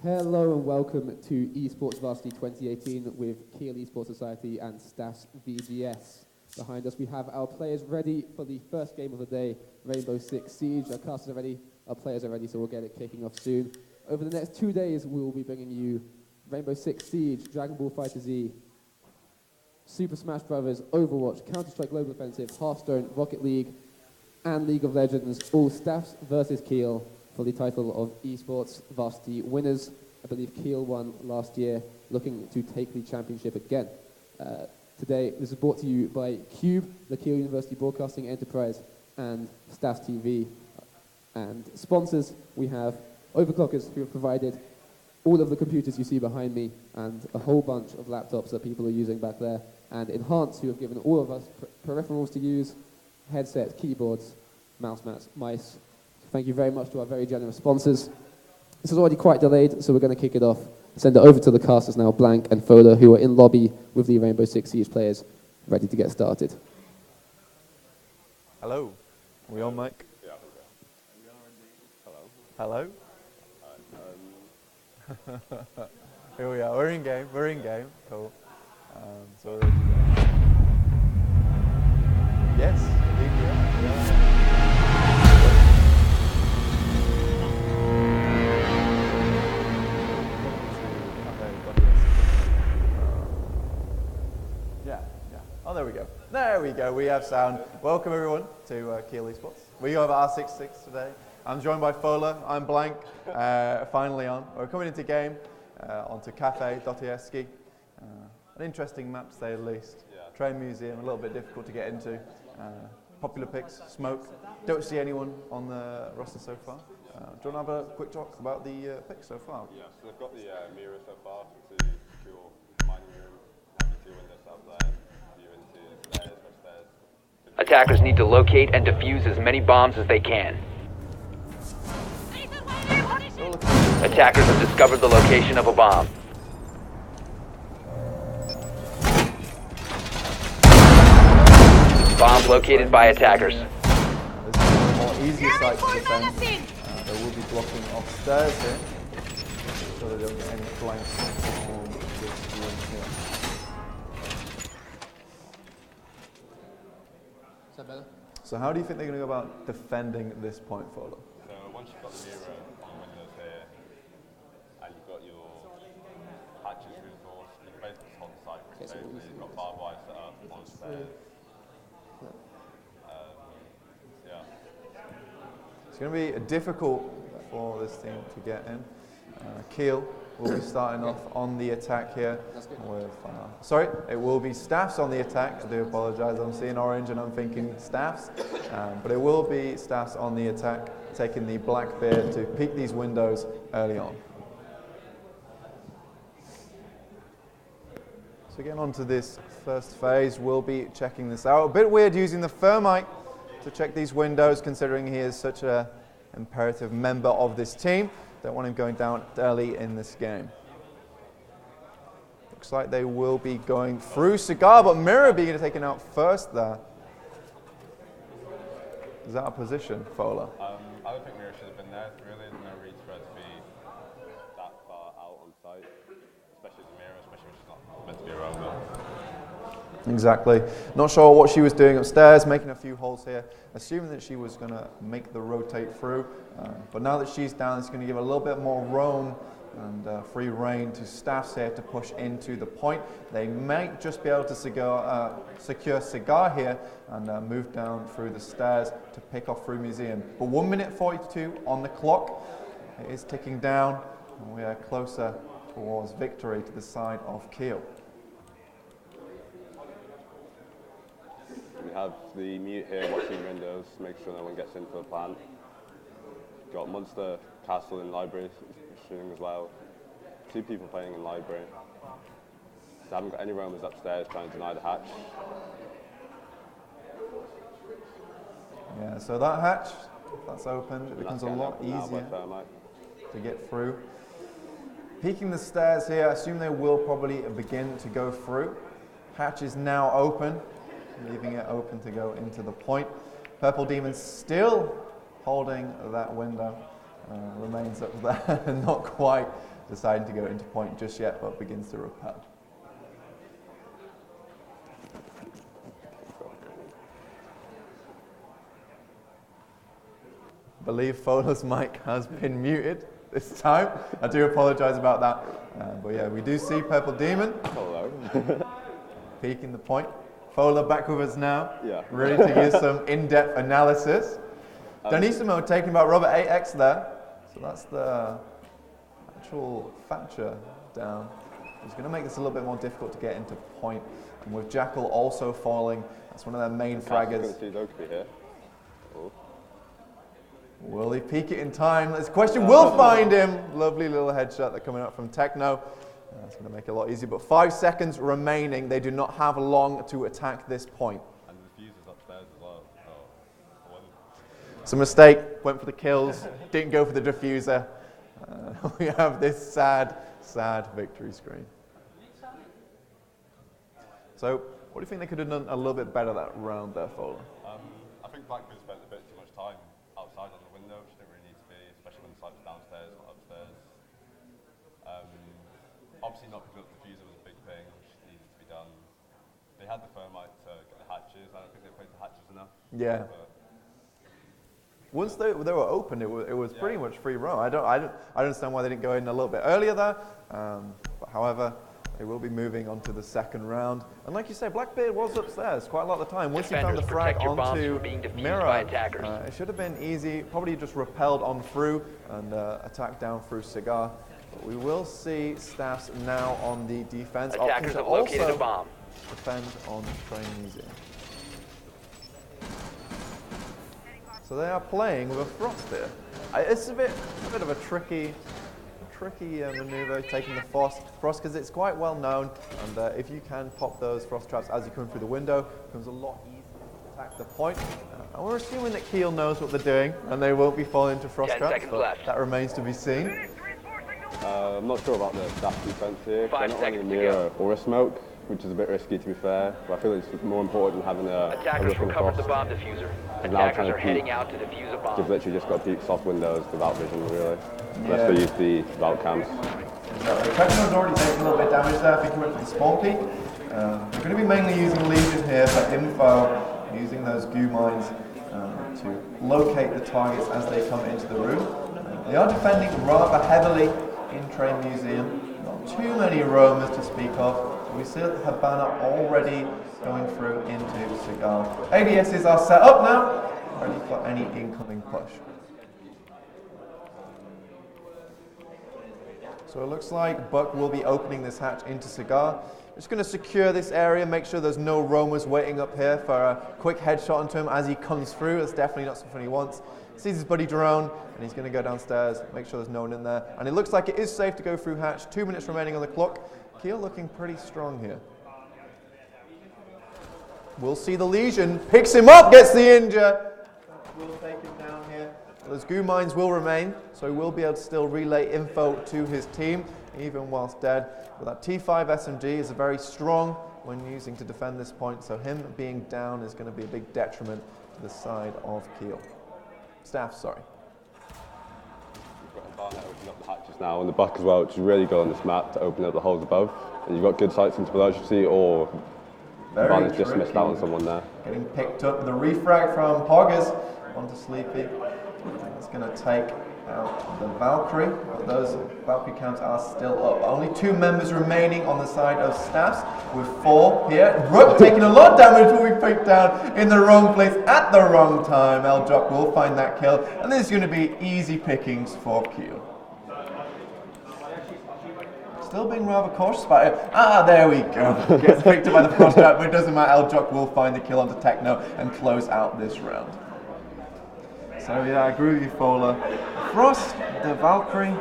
Hello and welcome to Esports Varsity 2018 with Kiel Esports Society and Staffs VGS. Behind us we have our players ready for the first game of the day, Rainbow Six Siege. Our casters are ready, our players are ready, so we'll get it kicking off soon. Over the next 2 days we will be bringing you Rainbow Six Siege, Dragon Ball FighterZ, Super Smash Bros, Overwatch, Counter-Strike Global Offensive, Hearthstone, Rocket League and League of Legends, all Staffs versus Kiel for the title of Esports Varsity winners. I believe Kiel won last year, looking to take the championship again. Today, this is brought to you by Cube, the Kiel University Broadcasting Enterprise, and Staffs TV. And sponsors, we have Overclockers, who have provided all of the computers you see behind me, and a whole bunch of laptops that people are using back there, and Enhance, who have given all of us peripherals to use, headsets, keyboards, mouse mats, mice. Thank you very much to our very generous sponsors. This is already quite delayed, so we're going to kick it off. Send it over to the casters now, Blank and Fola, who are in lobby with the Rainbow Six Siege players, ready to get started. Hello. Are we on mic? Yeah. Hello. Hello? Here we are. We're in game. Cool. So we're ready to go. Yes, indeed we are. Oh, there we go. There we go. We have sound. Welcome everyone to Kiel Esports. We have R66 today. I'm joined by Fola. I'm Blank. Finally on. We're coming into game onto Cafe.esq. An interesting map to say the least. Yeah. Train museum, a little bit difficult to get into. Popular picks, smoke. Don't see anyone on the roster so far. Do you want to have a quick talk about the picks so far? Yeah, so they've got the mirror so far to secure mining room, having two windows up there, view into stairs, upstairs. Attackers need to locate and defuse as many bombs as they can. Attackers have discovered the location of a bomb. Bomb located by attackers. This is a more easier site to defend. They will be blocking off stairs here, so they don't get any flanks on this room here. Is that better? So how do you think they're going to go about defending this point, Fola? So once you've got the mirror on windows here, and you've got your hatches reinforced, you can basically hold the site pretty safely. You've got barbed wire set up on stairs. It's going to be difficult for this team to get in. Kiel will be starting off on the attack here. With, sorry, it will be Staffs on the attack. I do apologise, I'm seeing orange and I'm thinking Staffs. But it will be Staffs on the attack, taking the Blackbeard to peek these windows early on. So getting on to this first phase, we'll be checking this out. A bit weird using the Thermite to check these windows, considering he is such an imperative member of this team. Don't want him going down early in this game. Looks like they will be going through Cigar, but Mirror being taken out first there. Is that a position, Fola? I don't think Mirror should have been there, really. There's no reason for her to be that far out on site, especially as a Mirror, especially when she's not meant to be around there. Exactly. Not sure what she was doing upstairs, making a few holes here, assuming that she was going to make the rotate through. But now that she's down, it's going to give a little bit more roam and free reign to Staffs here to push into the point. They might just be able to secure Cigar here and move down through the stairs to pick off through Museum. But 1 minute 42 on the clock. It is ticking down, and we are closer towards victory to the side of Kiel. We have the mute here watching windows, make sure no one gets into the plant. Got Monster, Castle and Library shooting as well. 2 people playing in Library. So I haven't got any roamers upstairs trying to deny the hatch. Yeah, so that hatch, if that's opened, it becomes a lot easier to get through. Peeking the stairs here, I assume they will probably begin to go through. Hatch is now open, leaving it open to go into the point. Purple Demon still holding that window, remains up there, not quite deciding to go into point just yet, but begins to repel. I believe Fola's mic has been muted this time. I do apologise about that. But yeah, we do see Purple Demon. Hello. Peeking the point. Fola back with us now, Yeah. ready to give some in-depth analysis. Donissimo taking about Robert 8x there. So that's the actual Thatcher down. He's going to make this a little bit more difficult to get into point. And with Jackal also falling, that's one of their main fraggers. Here. Oh. Will he peek it in time? This question will find him. Lovely little headshot that coming out from Techno. That's going to make it a lot easier. But 5 seconds remaining. They do not have long to attack this point. And the diffuser's upstairs as well. Oh, It's a mistake. Went for the kills. Didn't go for the diffuser. We have this sad, sad victory screen. So, what do you think they could have done a little bit better that round there, Fola? I think Blackburn spent a bit too much time outside on the window, which didn't really need to be, especially when the site was downstairs, not upstairs. Obviously not picking up the diffuser was a big thing, which needed to be done. They had the thermite to get the hatches. I don't think they played the hatches enough. Yeah. Once they were open, it was pretty much free roam. I don't understand why they didn't go in a little bit earlier there. But however, they will be moving on to the second round. And like you say, Blackbeard was upstairs quite a lot of the time. Once he found the frag onto Mirror, it should have been easy. Probably just repelled on through and attacked down through Cigar. But we will see Staffs now on the defense. Attackers have located a bomb. Defend on Train Museum. So they are playing with a Frost here. It's a bit of a tricky maneuver, taking the Frost because it's quite well known, and if you can pop those Frost traps as you come through the window, it becomes a lot easier to attack the point. And we're assuming that Kiel knows what they're doing, and they won't be falling into Frost traps, but that remains to be seen. I'm not sure about the staff defense here. 5 They're not running seconds to near go. or a smoke, which is a bit risky to be fair. But I feel it's more important than having a Attackers rip and recovered the cross. bomb diffuser. And now Attackers trying to are heading out to defuse a bomb. They've literally just got to peek soft windows without vision, really. Unless they use the route cams. Techno's already taken a little bit of damage there. I think he went for the spawn peak. They're going to be mainly using Legion here for info, using those goo mines to locate the targets as they come into the room. They are defending rather heavily in Train Museum. Not too many roamers to speak of. We see Habana already going through into Cigar. ADSs are set up now, ready for any incoming push. So it looks like Buck will be opening this hatch into Cigar. Just going to secure this area, make sure there's no roamers waiting up here for a quick headshot onto him as he comes through. That's definitely not something he wants. Sees his buddy drone, and he's going to go downstairs, make sure there's no one in there. And it looks like it is safe to go through hatch. 2 minutes remaining on the clock. Kiel looking pretty strong here. We'll see the Legion. Picks him up, gets the injure. We'll take him down here. Those goo mines will remain, so he will be able to still relay info to his team, even whilst dead. But that T5 SMG is very strong when using to defend this point, so him being down is going to be a big detriment to the side of Kiel. Staff, sorry. We've got Barnett opening up the hatches now, and the Buck as well, which is really good on this map to open up the holes above. And you've got good sights into below, as you see, or Barnett just missed out on someone there. Getting picked up with a refrag from Poggers onto Sleepy. It's going to take out the Valkyrie, but those Valkyrie counts are still up. Only 2 members remaining on the side of Staffs, with 4 here. Rook taking a lot of damage will be picked down in the wrong place at the wrong time. Eljock will find that kill, and this is going to be easy pickings for Q. Still being rather cautious about it. There we go. Gets picked up by the Frost Trap, but it doesn't matter. Eljock will find the kill onto Techno and close out this round. So yeah, I agree with you, Fola. Frost, the Valkyrie.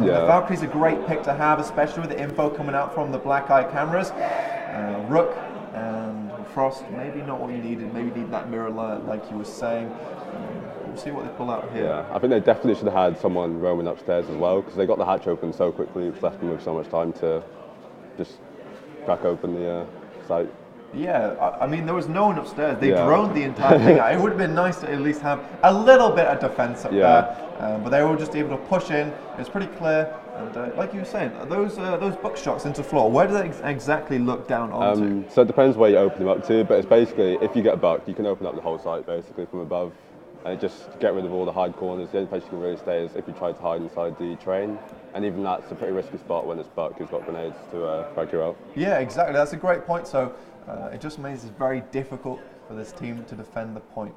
The Valkyrie's a great pick to have, especially with the info coming out from the Black Eye cameras. Rook and Frost, maybe not what you needed. Maybe need that mirror light, like you were saying. We'll see what they pull out here. Yeah, I think they definitely should have had someone roaming upstairs as well, because they got the hatch open so quickly. It's left them with so much time to just crack open the site. Yeah, I mean, there was no one upstairs. They Yeah. droned the entire thing out. It would have been nice to at least have a little bit of defence up there, but they were just able to push in. It's pretty clear. And like you were saying, those buckshots into the floor, where do they exactly look down onto? So it depends where you open them up to, but it's basically, if you get a buck, you can open up the whole site basically from above and just get rid of all the hide corners. The only place you can really stay is if you try to hide inside the train, and even that's a pretty risky spot when this buck has got grenades to frag you out. Yeah, exactly. That's a great point. So it just makes it very difficult for this team to defend the point.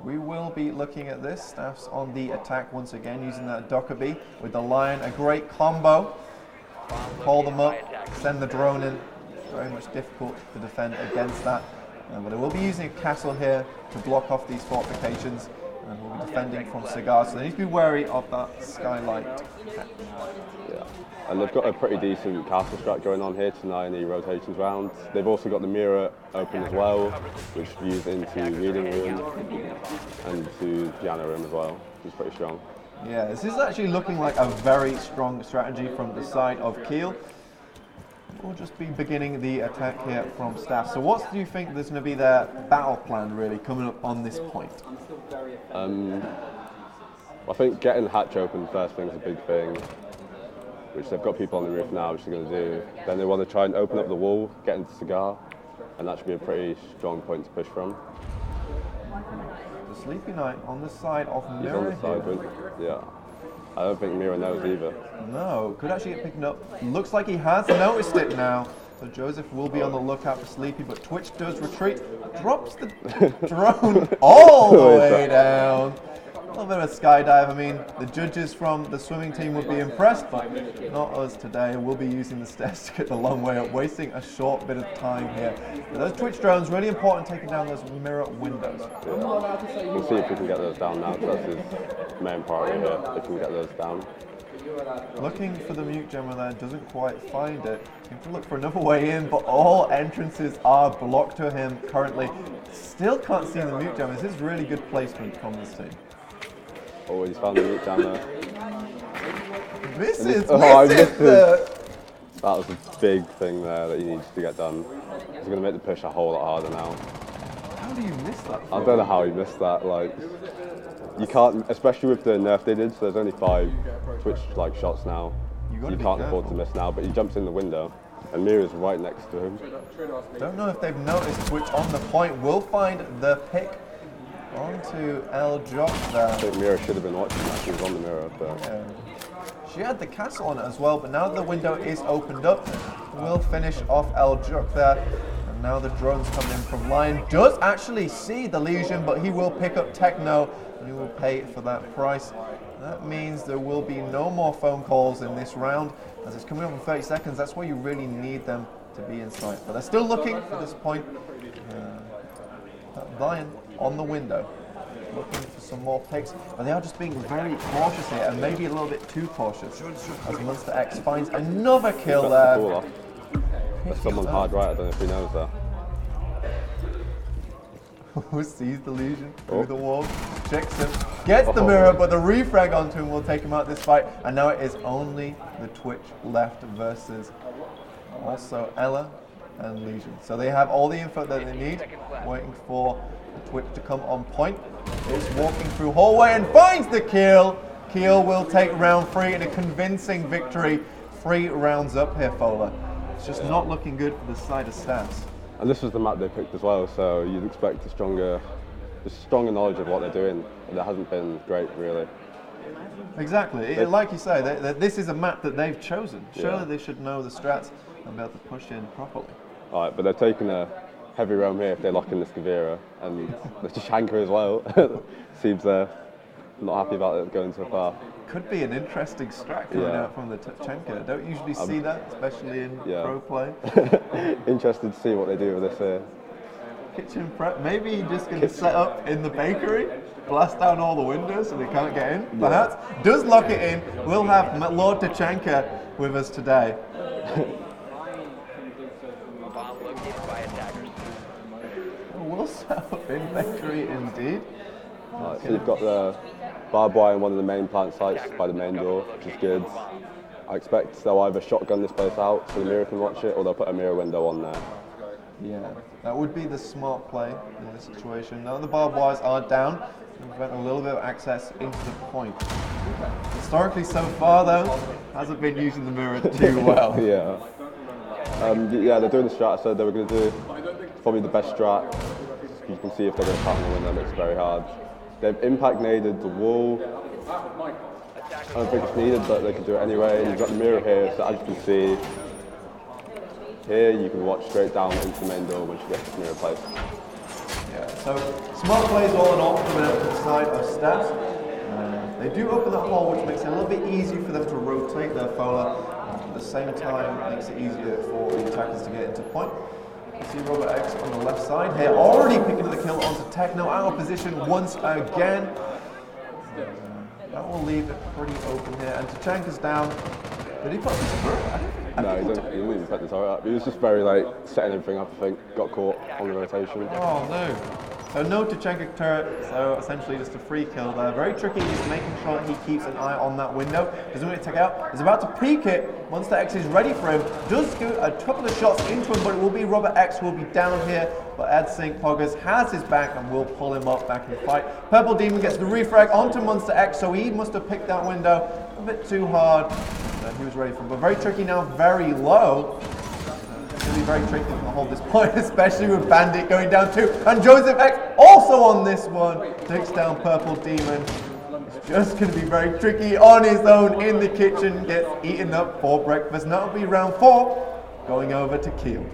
We will be looking at this. Staff's on the attack once again using that Dockerby with the Lion. A great combo. Call them up, send the drone in. Very much difficult to defend against that. But they will be using a castle here to block off these fortifications. And we'll be defending from cigars. So they need to be wary of that skylight. Yeah. And they've got a pretty decent castle strat going on here to deny any rotations round. They've also got the mirror open as well, which views into reading room and to piano room as well, which is pretty strong. Yeah, this is actually looking like a very strong strategy from the side of Kiel. We'll just be beginning the attack here from Staff. So what do you think there's going to be their battle plan really coming up on this point? I think getting the hatch open first thing is a big thing, which they've got people on the roof now, which they're going to do. Then they want to try and open up the wall, get into cigar, and that should be a pretty strong point to push from. The Sleepy Knight on the side of He's Mirror on the side, here. but yeah. I don't think Mira knows either. No, could actually get picked up. Looks like he has noticed it now. So Joseph will be on the lookout for Sleepy, but Twitch does retreat. Drops the drone all the way down. A little bit of a skydive. I mean, the judges from the swimming team would be impressed, but not us today. We'll be using the stairs to get the long way up, wasting a short bit of time here. But those Twitch drones, really important, taking down those mirror windows. Yeah. We'll see if we can get those down now, because that's his main priority here, if we can get those down. Looking for the mute gemma there, doesn't quite find it. Seems to look for another way in, but all entrances are blocked to him currently. Still can't see the mute gemma. This is really good placement from this team. Oh, he's found the mute jammer. Misses! I Misses! missed it. That was a big thing there that he needs to get done. He's going to make the push a whole lot harder now. How do you miss that? I don't know how he missed that. Like, you can't, especially with the nerf they did. So there's only 5 Twitch like shots now. You can't afford to miss now. But he jumps in the window, and Mira's right next to him. Don't know if they've noticed Twitch on the point. Will find the pick onto El Jock there. I think Mira should have been watching that. She was on the mirror, but. Yeah. She had the castle on it as well, but now the window is opened up. We'll finish off El Jock there. And now the drones come in from Lion. Does actually see the Legion, but he will pick up Techno, and he will pay for that price. That means there will be no more phone calls in this round. As it's coming up in 30 seconds, that's where you really need them to be in sight. But they're still looking at this point. Lion on the window, looking for some more picks, but they are just being very cautious here, and maybe a little bit too cautious. As Monster X finds another kill there. Fola. There's someone hard right, I don't know if he knows that. Who sees the Legion through the wall, checks him, gets the mirror, but the refrag onto him will take him out of this fight, and now it is only the Twitch left versus also Ella and Legion. So they have all the info that they need, waiting for the Twitch to come on point. Is walking through hallway and finds the kill. Kiel will take round 3 in a convincing victory. 3 rounds up here, Fola. It's just not looking good for the side of Stats. And this was the map they picked as well, so you'd expect a stronger knowledge of what they're doing. But it hasn't been great, really. Exactly. Like you say, this is a map that they've chosen. Surely they should know the strats and be able to push in properly. All right, but they're taking a heavy roam here if they lock in the Skavira, and the Shanker as well. Seems not happy about it going so far. Could be an interesting strat coming out from the Tachenka. Don't usually see that, especially in pro play. Interested to see what they do with this here. Kitchen prep. Maybe he's just going to set up in the bakery, blast down all the windows so they can't get in. Perhaps. Does lock it in. We'll have Lord Tachenka with us today. We'll set up in bakery indeed. Right, so you've got the barbed wire in one of the main plant sites by the main door, which is good. I expect they'll either shotgun this place out so the mirror can watch it, or they'll put a mirror window on there. Yeah, that would be the smart play in this situation. Now the barbed wires are down, to prevent a little bit of access into the point. Historically so far though, hasn't been using the mirror too well. Yeah. Yeah, they're doing the strat I said they were going to do. Probably the best strat. You can see if they're going to pattern the window, it's very hard. They've impact naded the wall. I don't think it's needed, but they can do it anyway. And you've got the mirror here, so as you can see, here you can watch straight down into the main door when she gets the mirror placed. Yeah, so smart plays all in all coming out to the side of Staffs. They do open that hole, which makes it a little bit easier for them to rotate their Fola. At the same time, it makes it easier for the attackers to get into point. You see Robert X on the left side here, already picking up the kill onto Techno, out of position once again. That will leave it pretty open here, and Tachanka's down. Did he put this through? No, he didn't even put the turret up. He was just very like setting everything up, I think. Got caught on the rotation. Oh no. So no Tachanka turret, so essentially just a free kill there. Very tricky, he's making sure that he keeps an eye on that window. Doesn't want to take out, he's about to peek it. Monster X is ready for him. Does do a couple of shots into him, but it will be Robert X who will be down here. But Ed St. Poggers has his back and will pull him up back in the fight. Purple Demon gets the refrag onto Monster X, so he must have picked that window a bit too hard. And he was ready for him, but very tricky now, very low. It's going to be very tricky to hold this point, especially with Bandit going down too. And Joseph X also on this one takes down Purple Demon. It's just going to be very tricky on his own in the kitchen, gets eaten up for breakfast. And that'll be round 4, going over to Kiel.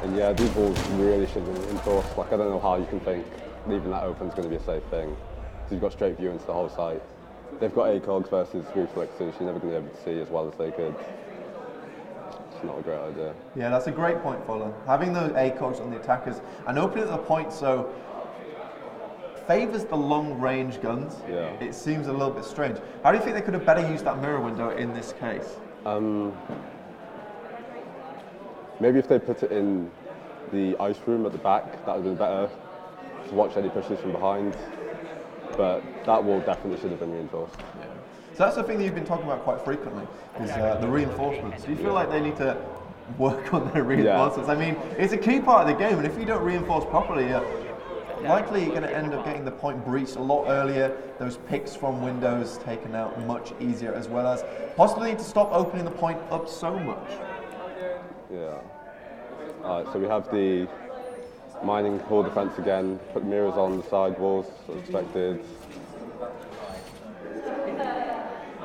And yeah, these balls really should have been enforced. Like, I don't know how you can think leaving that open is going to be a safe thing. So you've got straight view into the whole site. They've got ACOGs versus reflexes, you're never going to be able to see as well as they could. It's not a great idea. Yeah, that's a great point, Fola. Having those ACOGs on the attackers and opening at the point so favours the long range guns. Yeah. It seems a little bit strange. How do you think they could have better used that mirror window in this case? Maybe if they put it in the ice room at the back, that would have been better to watch any pushes from behind. But that wall definitely should have been reinforced. Yeah. So that's the thing that you've been talking about quite frequently, is the reinforcements. Do you feel like they need to work on their reinforcements? I mean, it's a key part of the game, and if you don't reinforce properly, likely you're going to end up getting the point breached a lot earlier, those picks from windows taken out much easier, as well as possibly need to stop opening the point up so much. Yeah. So we have the mining hall defense again, put mirrors on the side walls as expected.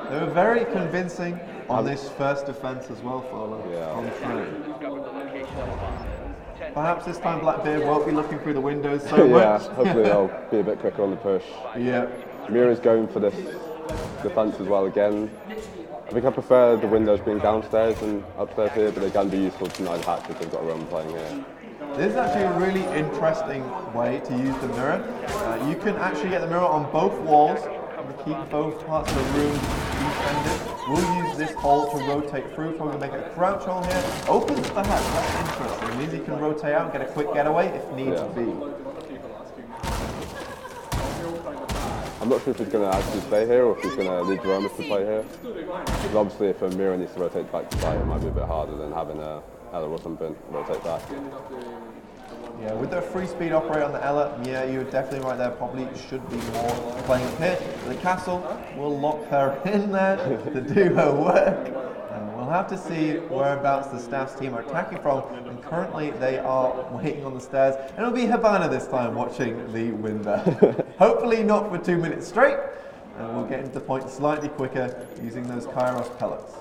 They were very convincing on this first defense as well, Fola, on through. Perhaps this time Blackbeard won't be looking through the windows so much. Hopefully they'll be a bit quicker on the push. Yeah. Mirrors going for this defense as well again. I think I prefer the windows being downstairs and upstairs here, but they can be useful to deny the hatch if they've got a roam playing here. This is actually a really interesting way to use the mirror. You can actually get the mirror on both walls and keep both parts of the room defended. We'll use this hole to rotate through, probably make it a crouch hole here. Opens the hatch, that's interesting. It means you can rotate out and get a quick getaway if needs be. I'm not sure if he's going to actually stay here or if he's going to leave Romus to play here. Because obviously if a mirror needs to rotate back to site, it might be a bit harder than having a Ella or something rotate back. Yeah, with the free speed operator on the Ella, yeah, you're definitely right there. Probably should be more playing up here. The castle will lock her in there to do her work. And we'll have to see whereabouts the Staffs team are attacking from. And currently they are waiting on the stairs. And it'll be Havana this time watching the window. Hopefully not for 2 minutes straight. And we'll get into the point slightly quicker using those Kairos pellets.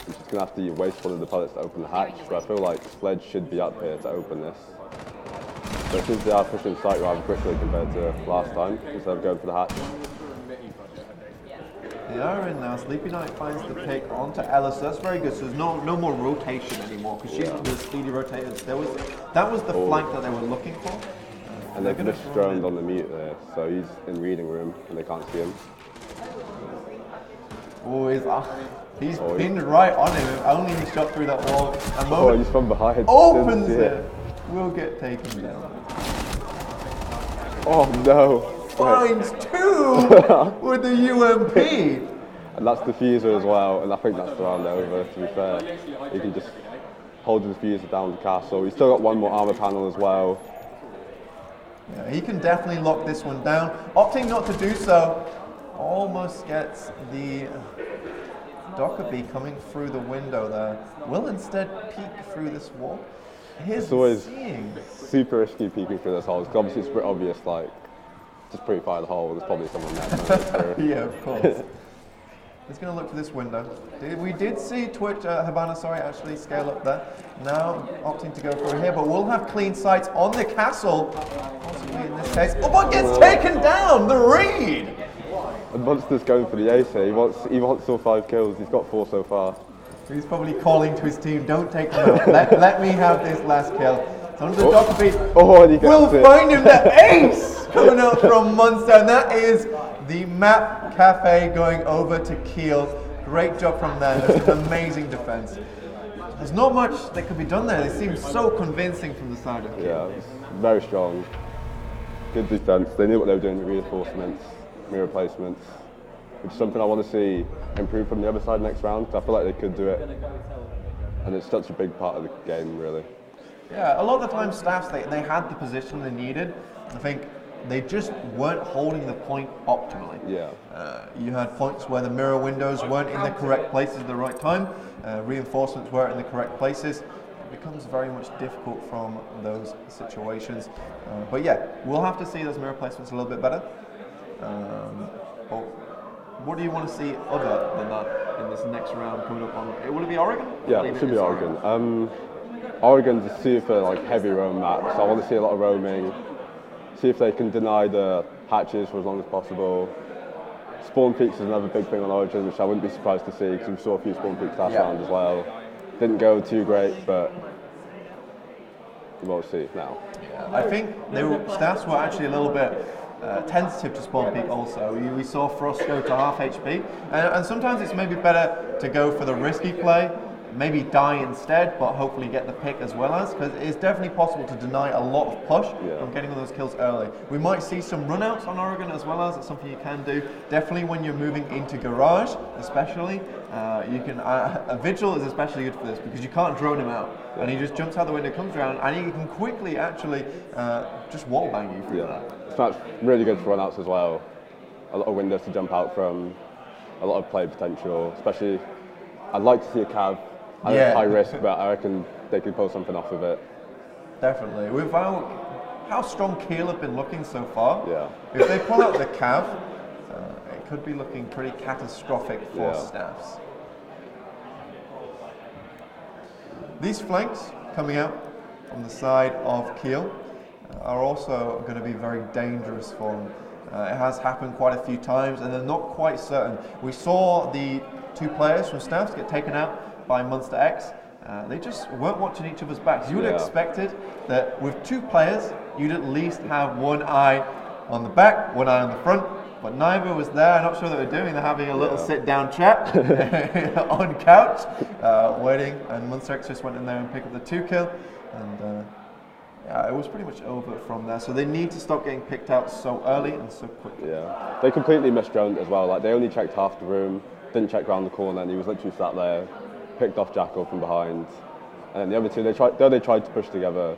I'm just going to have to waste one of the pellets to open the hatch, but I feel like Sledge should be up here to open this. So since they are pushing site rather quickly compared to last time, instead of going for the hatch. They are in now. Sleepy Night finds the pick onto Ella, so that's very good. So there's no more rotation anymore, because she's the speedy rotator. That was the flank that they were looking for. And they've misdroned on the mute there, so he's in reading room and they can't see him. Oh, he's pinned right on him. If only he shot through that wall. Oh, he's from behind. Opens it. Will get taken down. Oh no. Finds 2 with the UMP. And that's the fuser as well, and I think that's the round over, to be fair. You can just holds the diffuser down the castle. He's still got one more armor panel as well. Yeah, he can definitely lock this one down. Opting not to do so, almost gets the Dockerby coming through the window there. Will instead peek through this wall. It's always super risky peeking through this hole, because obviously it's pretty obvious, like, just pre-fire the hole, there's probably someone there. Yeah, of course. He's going to look for this window. We did see Habana, actually scale up there. Now opting to go for here, but we'll have clean sights on the castle. Possibly in this case. Oh, but gets taken down! The read! And Munster's going for the ace here. He wants all 5 kills. He's got 4 so far. He's probably calling to his team, don't take them out. let me have this last kill. So under the Dockerby. Oh, and he gets we'll it. Find him the ace coming up from Munster, and that is the Map Cafe going over to Kiel. Great job from them. It's an amazing defense. There's not much that could be done there. They seem so convincing from the side of Kiel. Yeah, it's very strong. Good defense. They knew what they were doing with reinforcements, mirror placements, which is something I want to see improve from the other side next round, because I feel like they could do it. And it's such a big part of the game, really. Yeah, a lot of the time Staffs, they had the position they needed. I think they just weren't holding the point optimally. Yeah. You had points where the mirror windows weren't in the correct places at the right time, reinforcements weren't in the correct places. It becomes very much difficult from those situations. But yeah, we'll have to see those mirror placements a little bit better. But what do you want to see other than that in this next round coming up on? Will it be Oregon? Yeah, it should be Oregon. Oregon's a super heavy roam map, so I want to see a lot of roaming. See if they can deny the hatches for as long as possible. Spawn peaks is another big thing on Origin, which I wouldn't be surprised to see, because we saw a few spawn peaks last round as well. Didn't go too great, but we'll see now. Yeah, I think Staffs were actually a little bit tentative to spawn peak also. We saw Frost go to half HP, and sometimes it's maybe better to go for the risky play, maybe die instead, but hopefully get the pick as well as, because it's definitely possible to deny a lot of push from getting all those kills early. We might see some runouts on Oregon as well as, it's something you can do. Definitely when you're moving into garage, especially, you can, a Vigil is especially good for this, because you can't drone him out, and he just jumps out the window, comes around, and he can quickly actually just wall bang you through that. That's really good for runouts as well. A lot of windows to jump out from, a lot of play potential, especially, I'd like to see a cav. I know it's high risk, but I reckon they could pull something off of it. Definitely. With how strong Kiel have been looking so far, if they pull out the cav, it could be looking pretty catastrophic for Staffs. These flanks coming out on the side of Kiel are also going to be very dangerous for them. It has happened quite a few times, and they're not quite certain. We saw the 2 players from Staffs get taken out by Munster X. They just weren't watching each other's backs. You would have expected that with 2 players, you'd at least have one eye on the back, one eye on the front, but neither was there. I'm not sure what they're doing. They're having a little sit-down chat on couch, waiting, and Munster X just went in there and picked up the 2 kill, and it was pretty much over from there. So they need to stop getting picked out so early and so quickly. Yeah, they completely misdroned as well. Like, they only checked half the room, didn't check around the corner, and he was literally sat there, picked off Jackal from behind, and then the other 2, they tried to push together.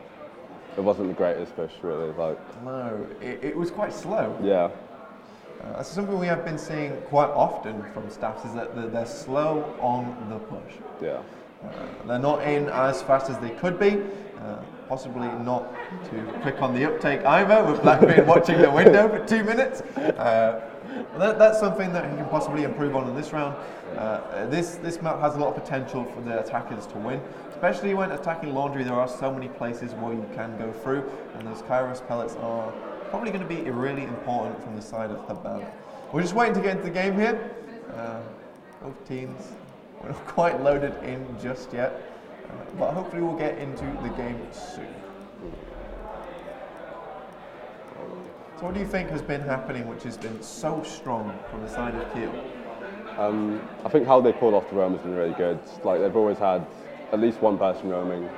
It wasn't the greatest push, really. No, it was quite slow. Yeah. That's something we have been seeing quite often from Staffs, is that they're slow on the push. Yeah. They're not in as fast as they could be. Possibly not too quick on the uptake either, with Blackbeard watching the window for 2 minutes. That's something that he can possibly improve on in this round. This map has a lot of potential for the attackers to win, especially when attacking Laundry. There are so many places where you can go through, and those Kairos pellets are probably going to be really important from the side of Habana. We're just waiting to get into the game here. Both teams are not quite loaded in just yet, but hopefully we'll get into the game soon. So what do you think has been happening which has been so strong from the side of Kiel? I think how they pulled off the roam has been really good. Like, they've always had at least one person roaming.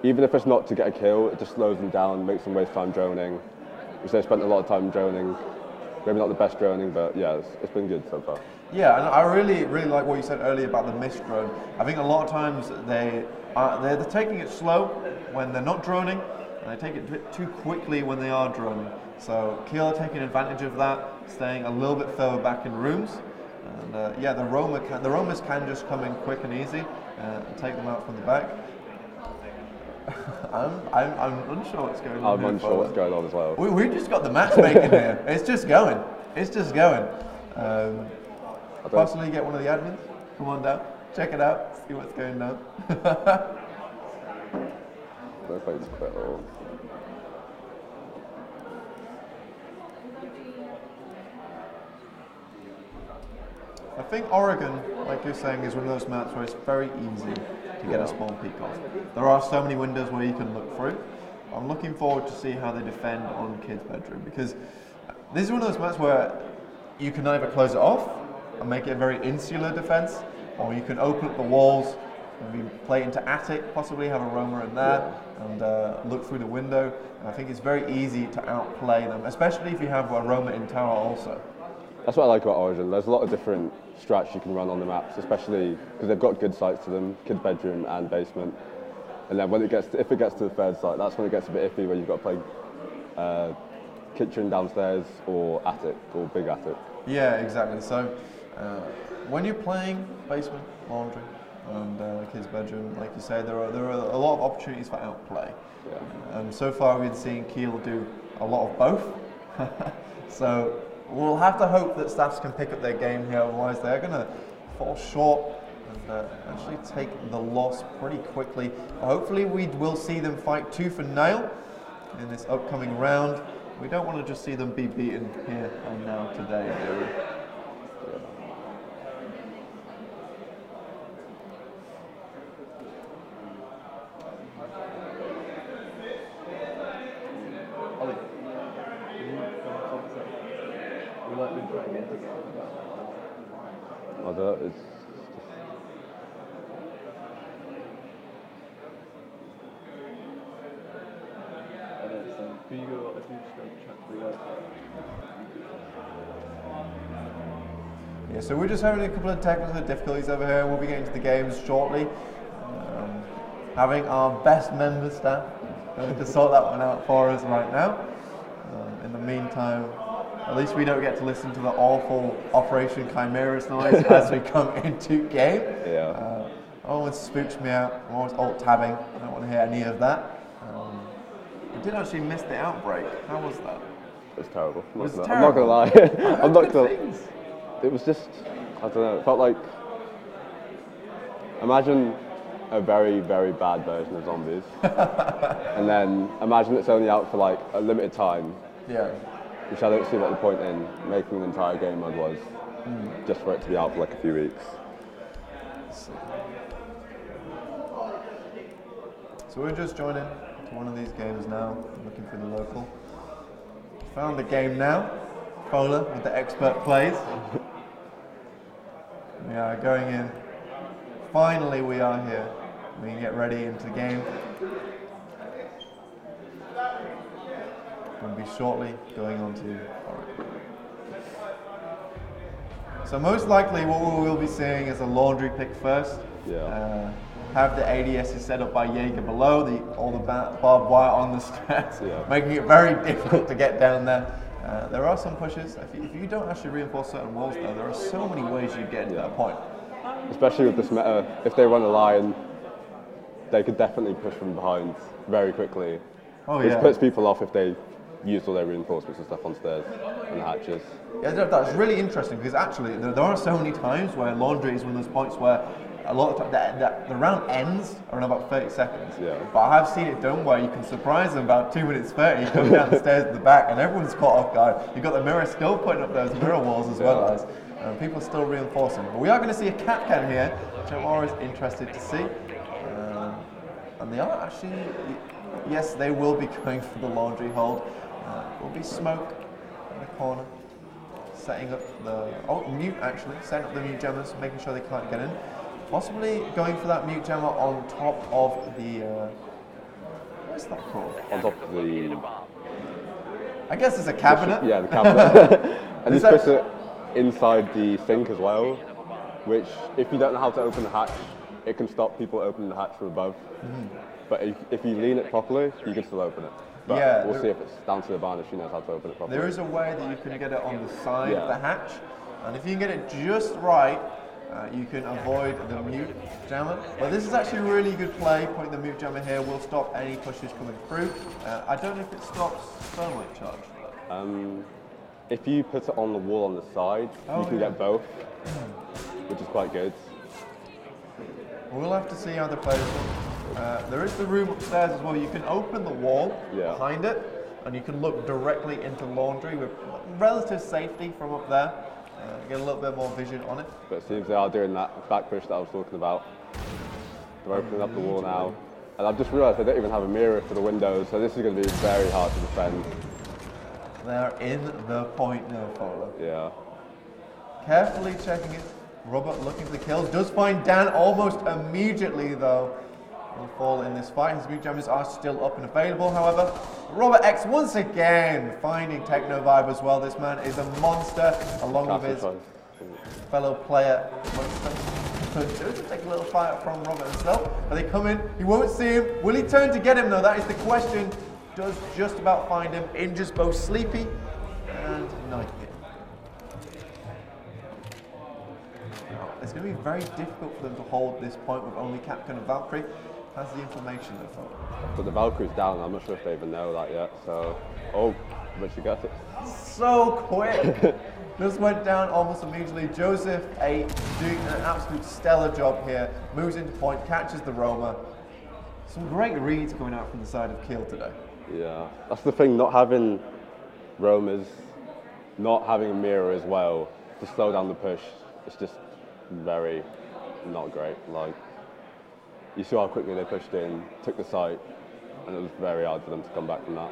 Even if it's not to get a kill, it just slows them down, makes them waste time droning, which they've spent a lot of time droning. Maybe not the best droning, but yeah, it's been good so far. Yeah, and I really like what you said earlier about the mist drone. I think a lot of times they're taking it slow when they're not droning, and they take it a bit too quickly when they are droning. So Kiel are taking advantage of that, staying a little bit further back in rooms. And yeah, the roamers can just come in quick and easy and take them out from the back. I'm unsure what's going on. I'm unsure what's going on as well. We just got the matchmaking here. It's just going. It's just going. Possibly get one of the admins. Come on down. Check it out. See what's going down. No thanks for that all. I think Oregon, like you're saying, is one of those maps where it's very easy to get a spawn peek off. There are so many windows where you can look through. I'm looking forward to see how they defend on Kid's Bedroom, because this is one of those maps where you can either close it off and make it a very insular defense, or you can open up the walls, maybe play into attic, possibly have a roamer in there, and look through the window. And I think it's very easy to outplay them, especially if you have a roamer in tower also. That's what I like about Origin. There's a lot of different strats you can run on the maps, especially because they've got good sites to them, Kid's Bedroom and basement. And then when if it gets to the third site, that's when it gets a bit iffy, where you've got to play kitchen downstairs or attic, or big attic. Yeah, exactly. So when you're playing basement, laundry, and Kid's Bedroom, like you say, there are a lot of opportunities for outplay. Yeah. So far we've seen Kiel do a lot of both. So we'll have to hope that Staffs can pick up their game here, otherwise they're going to fall short and actually take the loss pretty quickly. But hopefully we will see them fight tooth and nail in this upcoming round. We don't want to just see them be beaten here and now today, do we? I don't know, it's Yeah, so we're just having a couple of technical difficulties over here. We'll be getting to the games shortly. Having our best member staff to sort that one out for us right now. In the meantime, at least we don't get to listen to the awful Operation Chimera's noise as we come into game. yeah. Always spooks me out. I'm always alt-tabbing. I don't want to hear any of that. I did actually miss the outbreak. How was that? It was terrible. It was I'm not gonna lie. I'm not gonna. It was just, I don't know. It felt like, imagine a very, very bad version of zombies, and then imagine it's only out for like a limited time. Yeah. Which I don't see what the point in making the entire game mode was, just for it to be out for like a few weeks. So we're just joining to one of these games now, looking for the local. Found the game now, Fola with the expert plays. We are going in. Finally we are here. We can get ready into the game. We'll be shortly going on to Oregon. So most likely what we will be seeing is a laundry pick first. Yeah. Have the ADSs set up by Jaeger below, all the barbed wire on the stairs, Yeah. making it very difficult to get down there. There are some pushes. If you don't actually reinforce certain walls though, there are so many ways you get to that point. Especially with this meta, if they run a line, they could definitely push from behind very quickly. Oh Which yeah. puts people off if they use all their reinforcements and stuff on stairs and hatches. Yeah, that's really interesting because actually there are so many times where laundry is one of those points where a lot of the round ends are in about 30 seconds. Yeah. But I have seen it done where you can surprise them about 2 minutes 30, come down the stairs at the back, and everyone's caught off guard. You've got the mirror still putting up those mirror walls as well as people still reinforcing. But we are going to see a cat cam here, which I'm always interested to see. And they are actually, yes, they will be going for the laundry hold. Will be smoke in the corner, setting up the mute actually, setting up the mute jammers, making sure they can't get in. Possibly going for that mute jammer on top of the what's that called? On top of the... I guess it's a cabinet. Yeah, the cabinet. And Is he's that- inside the sink as well, which if you don't know how to open the hatch, it can stop people opening the hatch from above. But if you lean it properly, you can still open it. But Yeah, we'll see if it's down to the bar if she knows how to open it properly. There is a way that you can get it on the side of the hatch, and if you can get it just right, you can avoid the mute jammer. But this is actually a really good play. Putting the mute jammer here will stop any pushes coming through. I don't know if it stops thermite charge. If you put it on the wall on the side, you can get both, which is quite good. We'll have to see how the players do. There is the room upstairs as well. You can open the wall behind it, and you can look directly into laundry with relative safety from up there. Get a little bit more vision on it. But it seems they are doing that back push that I was talking about. They're opening up the wall now. And I've just realised they don't even have a mirror for the windows, so this is going to be very hard to defend. They're in the point now, Fola. Yeah. Carefully checking it. Robert looking for the kills. Does find Dan almost immediately, though. Will fall in this fight. His mute jammers are still up and available, however. Robert X once again finding Techno Vibe as well. This man is a monster, along with his fellow player. So Joseph take a little fight from Robert himself. But they come in, he won't see him. Will he turn to get him? No, that is the question. Does just about find him. Injures both Sleepy and Nike. It's going to be very difficult for them to hold this point with only Capcom and Valkyrie. Has the information though, Fola. But the Valkyrie's down, I'm not sure if they even know that yet, so... Oh, but she got it. So quick! Just went down almost immediately. Joseph doing an absolute stellar job here. Moves into point, catches the Roma. Some great reads coming out from the side of Kiel today. Yeah, that's the thing, not having Romas, not having a mirror as well, to slow down the push, it's just very not great. Like, you saw how quickly they pushed in, took the site, and it was very hard for them to come back from that.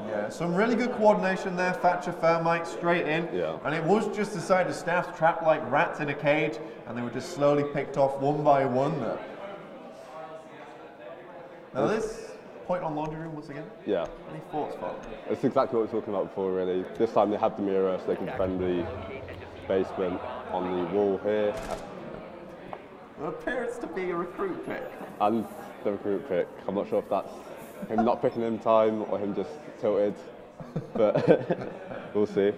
Yeah, some really good coordination there. Thatcher, Fairmite straight in. Yeah. And it was just the side of Staffs trapped like rats in a cage, and they were just slowly picked off one by one there. Now this point on laundry room once again. Yeah. Any thoughts, Fola? It's exactly what we were talking about before, really. This time they have the mirror so they can defend the basement on the wall here. It appears to be a recruit pick. And the recruit pick. I'm not sure if that's him not picking in time or him just tilted, but we'll see.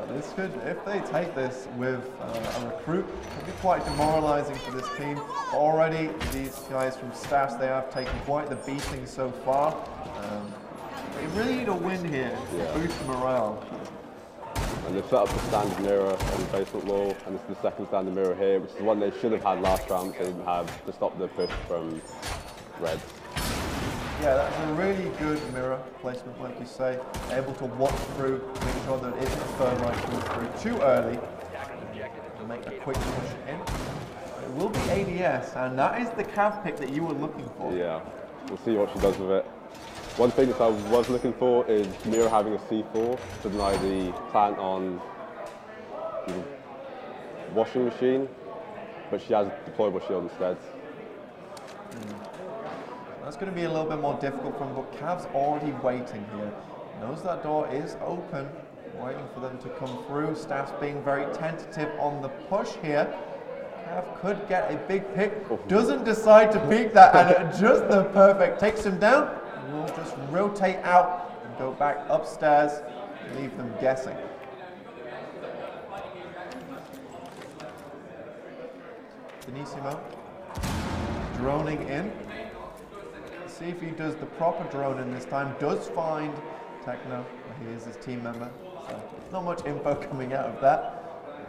This could, if they take this with a recruit, could be quite demoralising for this team. Already, these guys from Staffs, they have taken quite the beating so far. They really need a win here to boost morale. And they've set up the standard mirror on the basement wall, and this is the second standard mirror here, which is the one they should have had last round, which they didn't have, to stop the push from Reds. Yeah, that's a really good mirror placement, like you say. Able to watch through, make sure that it isn't a firm right coming through too early, and make a quick push in. It will be ADS, and that is the Cav pick that you were looking for. Yeah, we'll see what she does with it. One thing that I was looking for is Mira having a C4 to deny the plant on the washing machine, but she has deployable shield instead. That's going to be a little bit more difficult from, but Cav's already waiting here. Knows that door is open, waiting for them to come through. Staff's being very tentative on the push here. Cav could get a big pick, doesn't decide to peek that, and at just the perfect takes him down. We'll just rotate out and go back upstairs, leave them guessing. Denissimo droning in. See if he does the proper drone in this time. Does find Techno. He is his team member. So not much info coming out of that.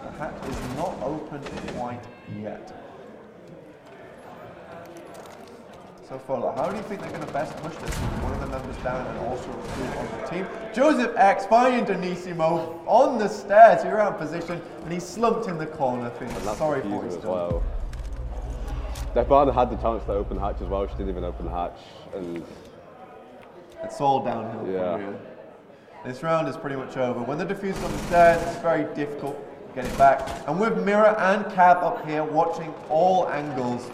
The hatch is not open quite yet. So Fola, how do you think they're going to best push this with one of the members down and also a recruit on the team? Joseph X finding Denissimo on the stairs. You're out of position, and he's slumped in the corner. Sorry for his well. Stefana had the chance to open the hatch as well. She didn't even open the hatch, and it's all downhill from yeah. here. This round is pretty much over. When the diffuser's on the stairs, it's very difficult to get it back. And with Mira and Cav up here watching all angles,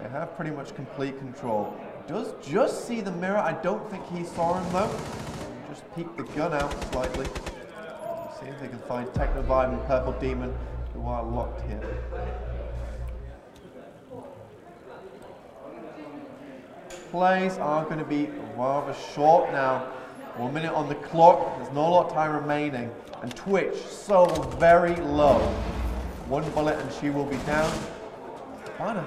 they have pretty much complete control. Does just see the mirror. I don't think he saw him though. Just peeked the gun out slightly. See if they can find Techno Vibe and Purple Demon, who are locked here. Plays are going to be rather short now. 1 minute on the clock, there's not a lot of time remaining. And Twitch so very low. 1 bullet and she will be down. Mana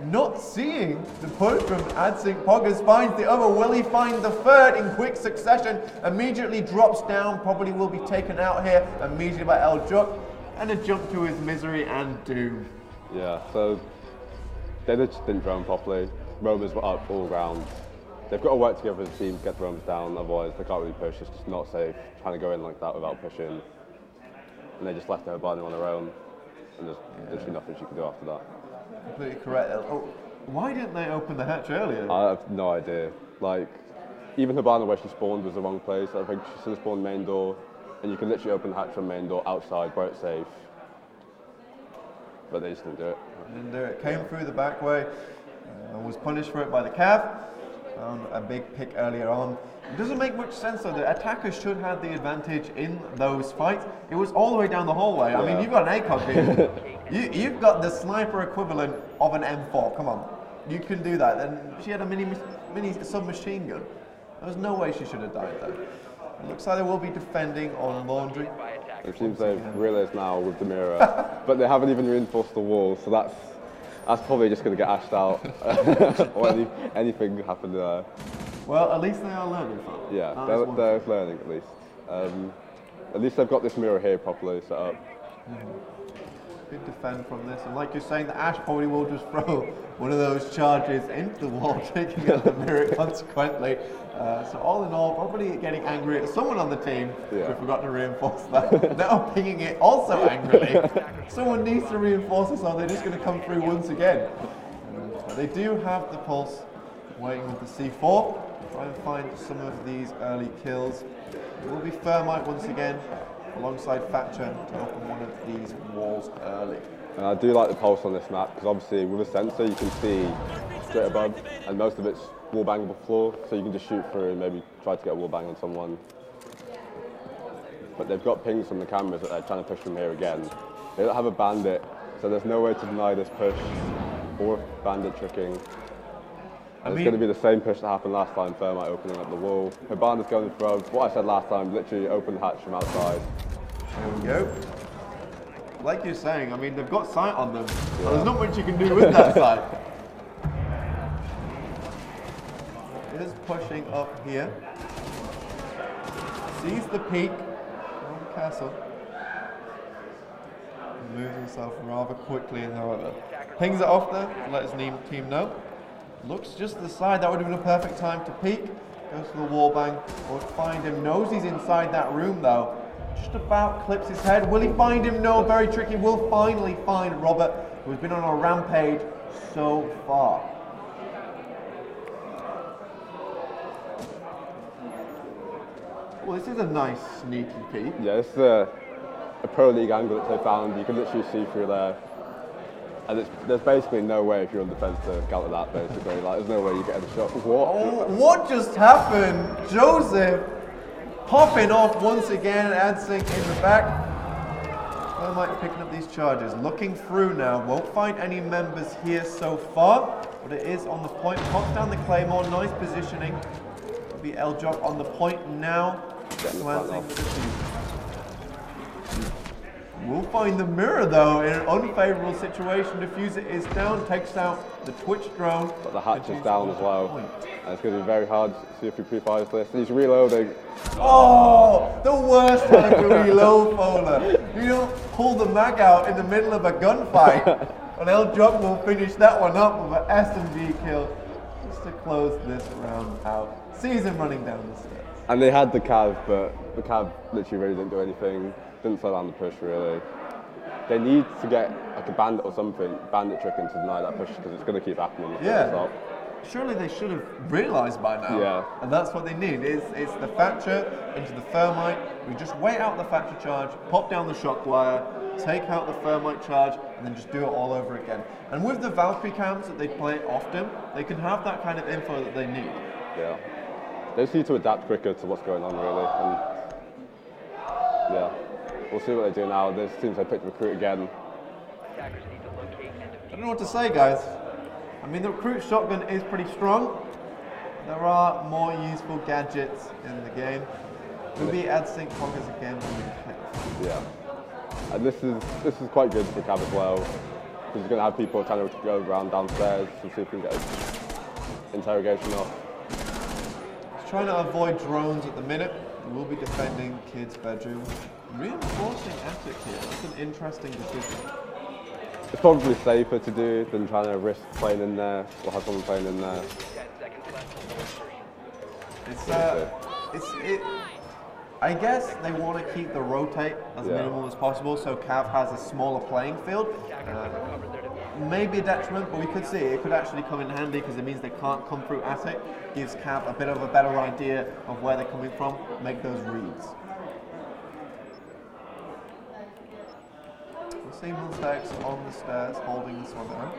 not seeing the push from AdSync. Poggers finds the other. Will he find the third in quick succession? Immediately drops down, probably will be taken out here immediately by Eljuk. And a jump to his misery and doom. Yeah, so they just didn't drone properly. Roamers were up all round. They've got to work together as a team to get the roamers down, otherwise they can't really push. It's just not safe trying to go in like that without pushing. And they just left her burning on her own, and there's literally nothing she can do after that. Completely correct. Oh, why didn't they open the hatch earlier? I have no idea. Like, even Habana where she spawned was the wrong place. I think she should have spawned main door, and you can literally open the hatch from main door outside where it's safe. But they just didn't do it. Didn't do it. Came through the back way. Was punished for it by the Cav. Found a big pick earlier on. It doesn't make much sense though. The attackers should have the advantage in those fights. It was all the way down the hallway. I mean, you've got an ACOG here. You've got the sniper equivalent of an M4. Come on, you can do that. And she had a mini submachine gun. There was no way she should have died though. It looks like they will be defending on Laundry. It seems they've realised now with the mirror, but they haven't even reinforced the wall, so that's probably just going to get ashed out, or anything happen there. Well, at least they are learning from it. Yeah, they're learning at least. At least they've got this mirror here properly set up. Good defend from this, and like you're saying, the Ash probably will just throw one of those charges into the wall, taking out the mirror consequently. So all in all, probably getting angry at someone on the team who forgot to reinforce that. Now pinging it also angrily. Someone needs to reinforce this, or they're just going to come through once again. But they do have the pulse waiting with the C4. Try and find some of these early kills. It will be Thermite once again, alongside Thatcher, to open one of these walls early. And I do like the pulse on this map, because obviously with a sensor you can see straight above, and most of it's wallbangable floor, so you can just shoot through and maybe try to get a wallbang on someone. But they've got pings from the cameras that they're trying to push from here again. They don't have a bandit, so there's no way to deny this push, or bandit tricking. And it's going to be the same push that happened last time, Thermite opening up the wall. Habana's going for what I said last time, literally open the hatch from outside. There we go. Like you're saying, I mean, they've got sight on them. Yeah. There's not much you can do with that sight. Is pushing up here. Sees the peak on the castle. Moves himself rather quickly, however. Pings it off there to let his team know. Looks just to the side, that would have been a perfect time to peek. Goes for the wallbang, won't find him. Knows he's inside that room though. Just about clips his head. Will he find him? No, very tricky. Will finally find Robert, who's been on a rampage so far. Well, this is a nice sneaky peek. Yeah, this is a Pro League angle that they found. You can literally see through there. And there's basically no way if you're on defense to counter that, basically. Like, there's no way you get a shot. What? Oh, what just happened? Joseph popping off once again, AdSync in the back. Thermite picking up these charges. Looking through now. Won't find any members here so far, but it is on the point. Pops down the Claymore. Nice positioning. Will be Eljuk on the point now. Glancing with the team. We'll find the mirror though in an unfavourable situation. Diffuser is down, takes out the Twitch drone. But the hatch is down as well. And it's going to be very hard to see if he pre-fires this. And he's reloading. Oh, the worst time to reload, Fola. You don't pull the mag out in the middle of a gunfight. And Eljuk will finish that one up with an SMG kill just to close this round out. Sees him running down the stairs. And they had the Cav, but the Cav literally really didn't do anything. Didn't slow down the push really. They need to get like a bandit or something, bandit tricking to deny that push because it's going to keep happening. Yeah. Surely they should have realised by now. Yeah. And that's what they need. It's the Thatcher into the Thermite. We just wait out the Thatcher charge, pop down the shock wire, take out the Thermite charge, and then just do it all over again. And with the Valkyrie camps that they play often, they can have that kind of info that they need. Yeah. They just need to adapt quicker to what's going on really. And Yeah. We'll see what they do now. This seems they picked recruit again. I don't know what to say, guys. I mean, the recruit shotgun is pretty strong. There are more useful gadgets in the game. Maybe add sync pockets again when we can. Yeah. And this is quite good for Cav as well, because he's going to have people trying to go around downstairs to see if we can get his interrogation off. He's trying to avoid drones at the minute. We'll be defending kids' bedroom. Reinforcing attic here. That's an interesting decision. It's probably safer to do than trying to risk playing in there or have someone playing in there. I guess they want to keep the rotate as minimal as possible, so Cav has a smaller playing field. Maybe a detriment, but we could see it could actually come in handy because it means they can't come through attic. Gives Cav a bit of a better idea of where they're coming from, make those reads. We'll see Milstex on the stairs holding this one out.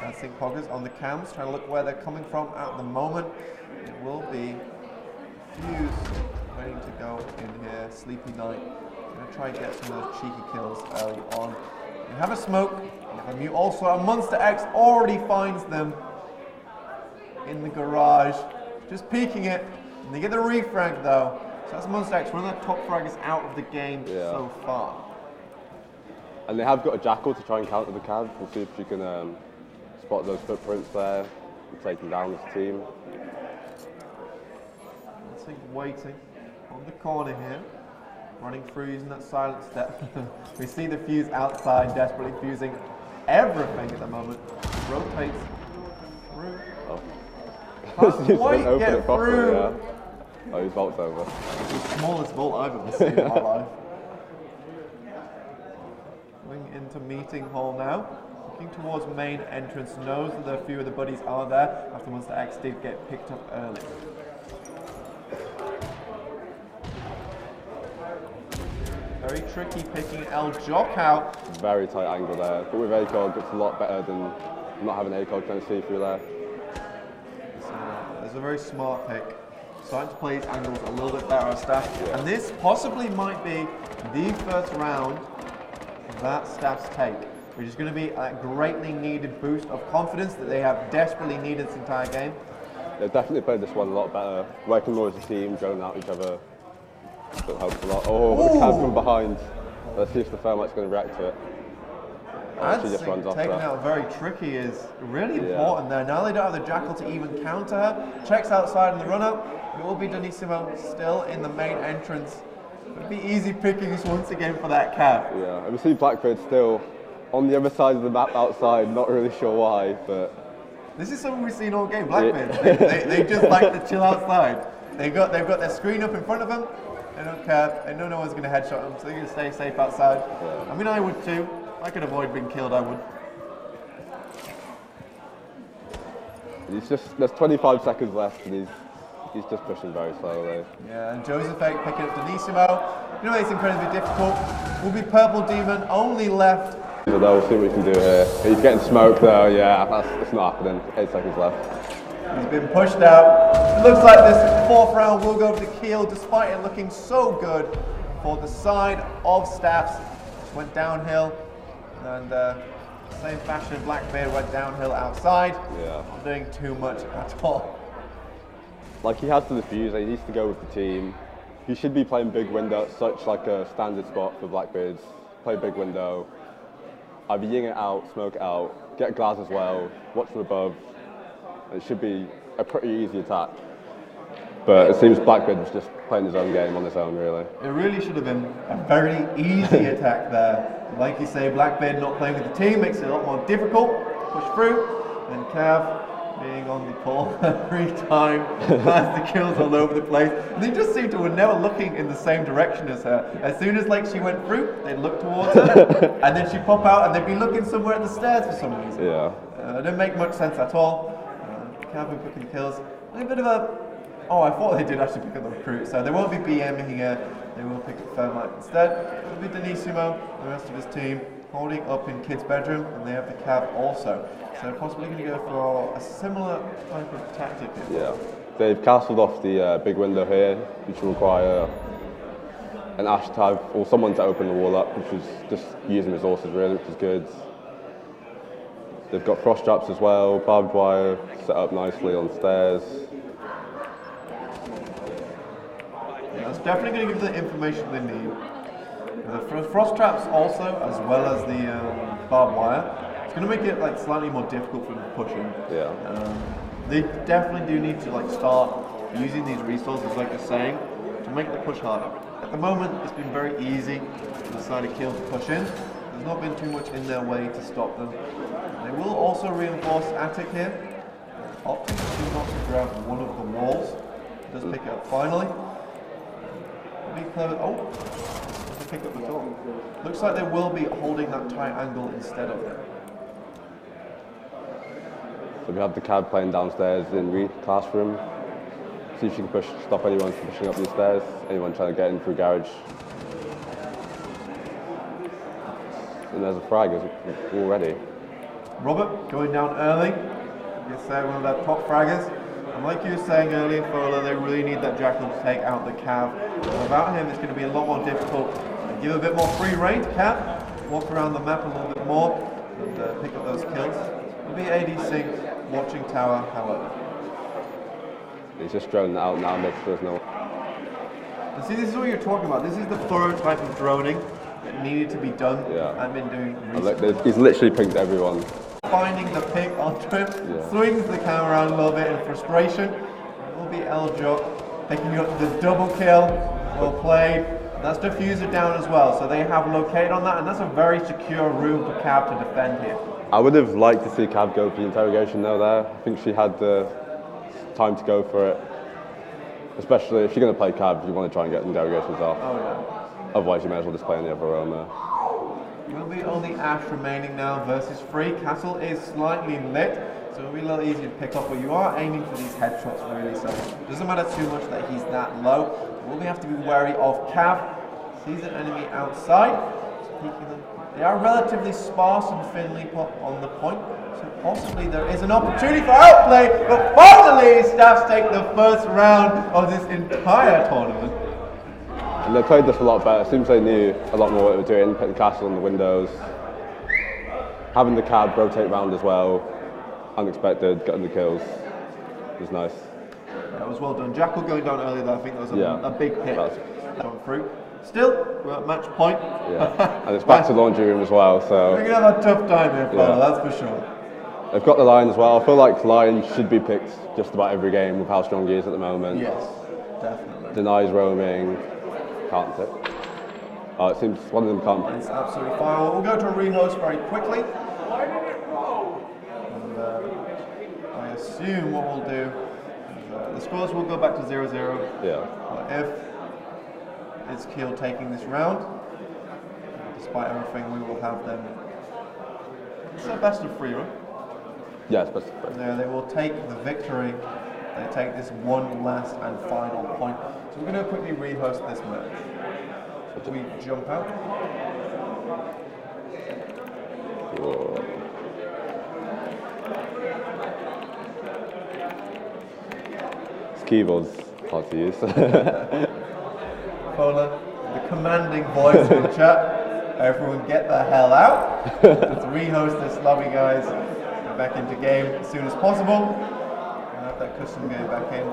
I think Poggers on the cams, trying to look where they're coming from at the moment. It will be Fuse waiting to go in here. Sleepy Night. Going to try and get some of those cheeky kills early on. You have a smoke. You have a mute. Also, a Monster X already finds them in the garage. Just peeking it. And they get the refrag though. So that's Monster X. One of their top fraggers out of the game so far. And they have got a Jackal to try and counter the Cav. We'll see if she can spot those footprints there and take them down as a team. I think waiting on the corner here, running through using that silent step. We see the Fuse outside, desperately fusing everything at the moment. Rotates through. Oh. Can't quite get through. Yeah. Oh, his vault's over. It's the smallest vault I've ever seen in my life. Going into meeting hall now. Looking towards main entrance, knows that a few of the buddies are there after Monster X did get picked up early. Very tricky picking El Jock out. Very tight angle there, but with ACOG it's a lot better than not having ACOG trying to see through there. It's a very smart pick. Starting to play his angles a little bit better on Staff. And this possibly might be the first round that Staffs take, which is going to be a greatly needed boost of confidence that they have desperately needed this entire game. They've definitely played this one a lot better, working more as a team, droning out each other. That helps a lot. Oh, but the Cav from behind. Let's see if the Thermite's going to react to it. She just runs off taking out very tricky is really important there. Now they don't have the Jackal to even counter her. Checks outside in the run-up. It will be Donissimo still in the main entrance. It'll be easy pickings once again for that Cav. Yeah, and we see Blackbeard still on the other side of the map outside, not really sure why, but... This is something we've seen all game, Blackbeard. They just like to chill outside. They've got their screen up in front of them. They don't care. They know no one's going to headshot them, so they're going to stay safe outside. Yeah. I mean, I would too. If I could avoid being killed, I would. There's 25 seconds left, and he's just pushing very slowly. Yeah, and Joseph picking up Donissimo. You know, it's incredibly difficult. Will be Purple Demon only left. So we'll see what we can do here. He's getting smoked though. Yeah, it's not happening. 8 seconds left. He's been pushed out. It looks like this fourth round will go to the Keel, despite it looking so good for the side of Staffs. Just went downhill, and same fashion, Blackbeard went downhill outside. Yeah. Not doing too much at all. Like, he has to defuse, he needs to go with the team. He should be playing big window at such like a standard spot for Blackbeards. Play big window, either ying it out, smoke it out, get glass as well, watch from above. It should be a pretty easy attack. But it seems Blackbeard was just playing his own game on his own, really. It really should have been a very easy attack there. Like you say, Blackbeard not playing with the team makes it a lot more difficult. Push through, and Cav being on the pole every time, has the kills all over the place. And they just seem to were never looking in the same direction as her. As soon as like she went through, they'd look towards her, and then she'd pop out and they'd be looking somewhere at the stairs for some reason. Yeah. It didn't make much sense at all. Cav picking kills. A bit of a... Oh, I thought they did actually pick up the recruit, so they won't be BMing here. They will pick up Thermite instead. It'll be Donissimo, the rest of his team, holding up in Kid's bedroom, and they have the Cav also. So possibly going to go for a similar type of tactic here. Yeah. They've castled off the big window here, which will require an Ash to have, or someone to open the wall up, which is just using resources really, which is good. They've got frost traps as well, barbed wire set up nicely on stairs. Yeah, it's definitely going to give them the information they need. The frost traps also, as well as the barbed wire, it's going to make it like slightly more difficult for them to push in. Yeah. They definitely do need to like start using these resources, like you're saying, to make the push harder. At the moment, it's been very easy for the side of Kiel to push in. There's not been too much in their way to stop them. They will also reinforce attic here, opting to not to grab one of the walls. Does pick it up finally. Be clever. Oh, doesn't pick up the door. Looks like they will be holding that tight angle instead of it. So we have the cab playing downstairs in the classroom. See if she can stop anyone from pushing up these stairs, anyone trying to get in through garage. And there's a frag already. Robert going down early. You say one of their top fraggers. And like you were saying earlier, Fola, they really need that Jackal to take out the Cav. Without him, it's going to be a lot more difficult. And give a bit more free rein to Cav. Walk around the map a little bit more and pick up those kills. It'll be AD Sync watching tower, however. He's just droning it out now, make sure there's no... And see, this is what you're talking about. This is the thorough type of droning that needed to be done. Yeah. I've been doing recently. He's literally picked everyone. Finding the pick onto him, swings the camera around a little bit in frustration. It will be Eljok picking up the double kill. Well played. That's diffuser down as well, so they have located on that, and that's a very secure room for Cav to defend here. I would have liked to see Cav go for the interrogation though there. I think she had the time to go for it. Especially if you're going to play Cav, you want to try and get interrogations off. Oh yeah. Otherwise you may as well just play any other Roma. Will be only Ash remaining now versus Free. Castle is slightly lit, so it'll be a little easier to pick up, but you are aiming for these headshots really, so it doesn't matter too much that he's that low. We'll have to be wary of Cav. Sees an enemy outside, peeking them. They are relatively sparse and thinly put on the point, so possibly there is an opportunity for outplay, but finally Staffs take the first round of this entire tournament. And they played this a lot better. It seems they knew a lot more what they were doing, put the castle on the windows. Having the cab rotate round as well, unexpected, getting the kills, was nice. That was well done. Jackal going down earlier, though, I think that was a big hit. Going through. Still, we're at match point. Yeah, and it's back to laundry room as well, so... We're going to have a tough time here, Fola, that's for sure. They've got the Lion as well. I feel like Lion should be picked just about every game with how strong he is at the moment. Yes, definitely. Denies roaming. Can't it? Oh, it seems one of them can't. It's absolutely fine. We'll go to a rehost very quickly. And I assume what we'll do is the scores will go back to 0-0. Yeah. But if it's Kiel taking this round, despite everything, we will have them. It's a best of 3, right? Yeah, it's best of 3. Yeah, they will take the victory. They take this one last and final point. So we're going to quickly rehost this match. So we jump out. Whoa. This keyboard's hard to use. Fola, the commanding voice in the chat. Everyone get the hell out. Let's rehost this lobby, guys. Get back into game as soon as possible. Have that custom game back in.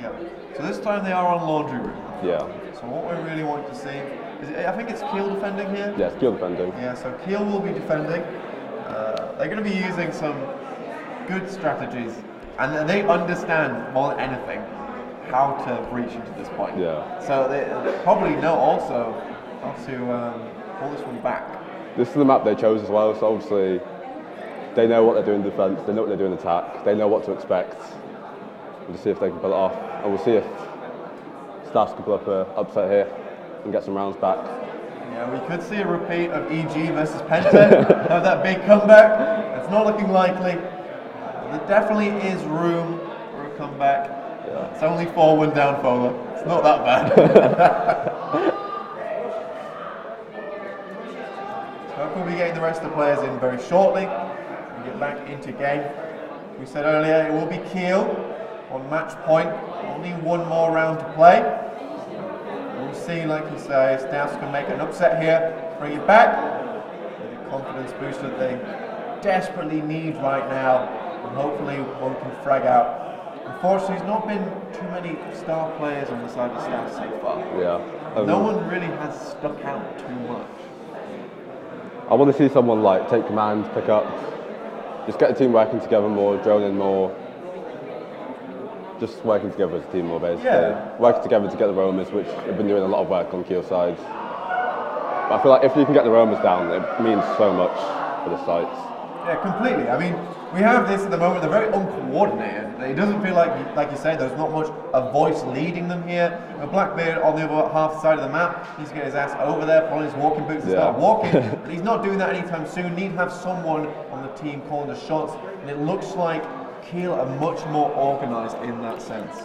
Yeah. So this time they are on laundry room. Yeah. So what we really want to see is, I think it's Kiel defending here. Yeah, it's Kiel defending. Yeah, so Kiel will be defending. They're going to be using some good strategies, and they understand more than anything how to breach into this point. Yeah. So they probably know also how to pull this one back. This is the map they chose as well, so obviously they know what they're doing in defence, they know what they're doing in attack, they know what to expect. We'll just see if they can pull it off, and we'll see if Staffs can pull up an upset here and get some rounds back. Yeah, we could see a repeat of EG versus Penta, have that big comeback. It's not looking likely. There definitely is room for a comeback. Yeah. It's only 4-1 down, Fola. It's not that bad. So we'll be getting the rest of the players in very shortly. We get back into game. We said earlier it will be Kiel on match point. Only one more round to play. We'll We'll see, like you say, Staffs can make an upset here, bring it back. The confidence booster that they desperately need right now, and hopefully one can frag out. Unfortunately, there's not been too many star players on the side of Staffs so far. Yeah. No one really has stuck out too much. I want to see someone like take command, pick up, just get the team working together more, droning more. Just working together as a team more, basically. Yeah. Working together to get the roamers, which have been doing a lot of work on Kiel sides. But I feel like if you can get the roamers down, it means so much for the sites. Yeah, completely. I mean, we have this at the moment, they're very uncoordinated. It doesn't feel like you say, there's not much a voice leading them here. Blackbeard on the other half side of the map needs to get his ass over there, put on his walking boots and start walking. But he's not doing that anytime soon. Need to have someone on the team calling the shots, and it looks like Kiel are much more organised in that sense.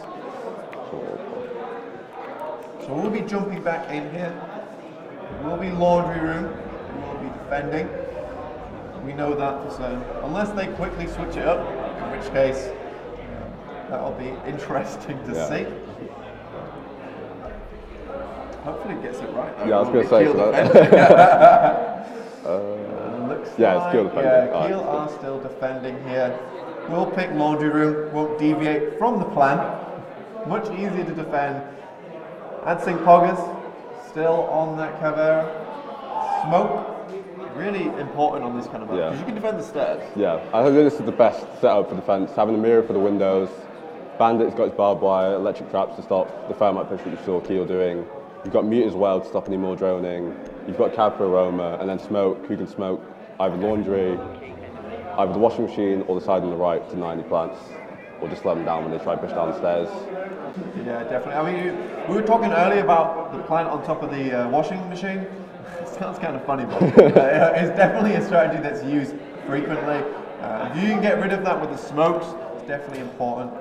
So we'll be jumping back in here. It will be laundry room. We will be defending. We know that for certain. Unless they quickly switch it up, in which case that'll be interesting to see. Hopefully it gets it right. Yeah, I was going to say. Looks yeah, like, it's Kiel defending. Yeah, Kiel are still defending here. We'll pick laundry room. Won't deviate from the plan. Much easier to defend. And St. Poggers still on that Cavera. Smoke. Really important on this kind of map, because you can defend the stairs. Yeah, I think this is the best setup for defence. Having a mirror for the windows, Bandit's got his barbed wire, electric traps to stop the thermite push that you saw Kiel doing. You've got mute as well to stop any more droning. You've got cab for aroma, and then smoke, who can smoke either laundry, either the washing machine or the side on the right to deny any plants, or just let them down when they try to push down the stairs. Yeah, definitely. I mean, we were talking earlier about the plant on top of the washing machine. Sounds kind of funny, but it's definitely a strategy that's used frequently. If you can get rid of that with the smokes, it's definitely important.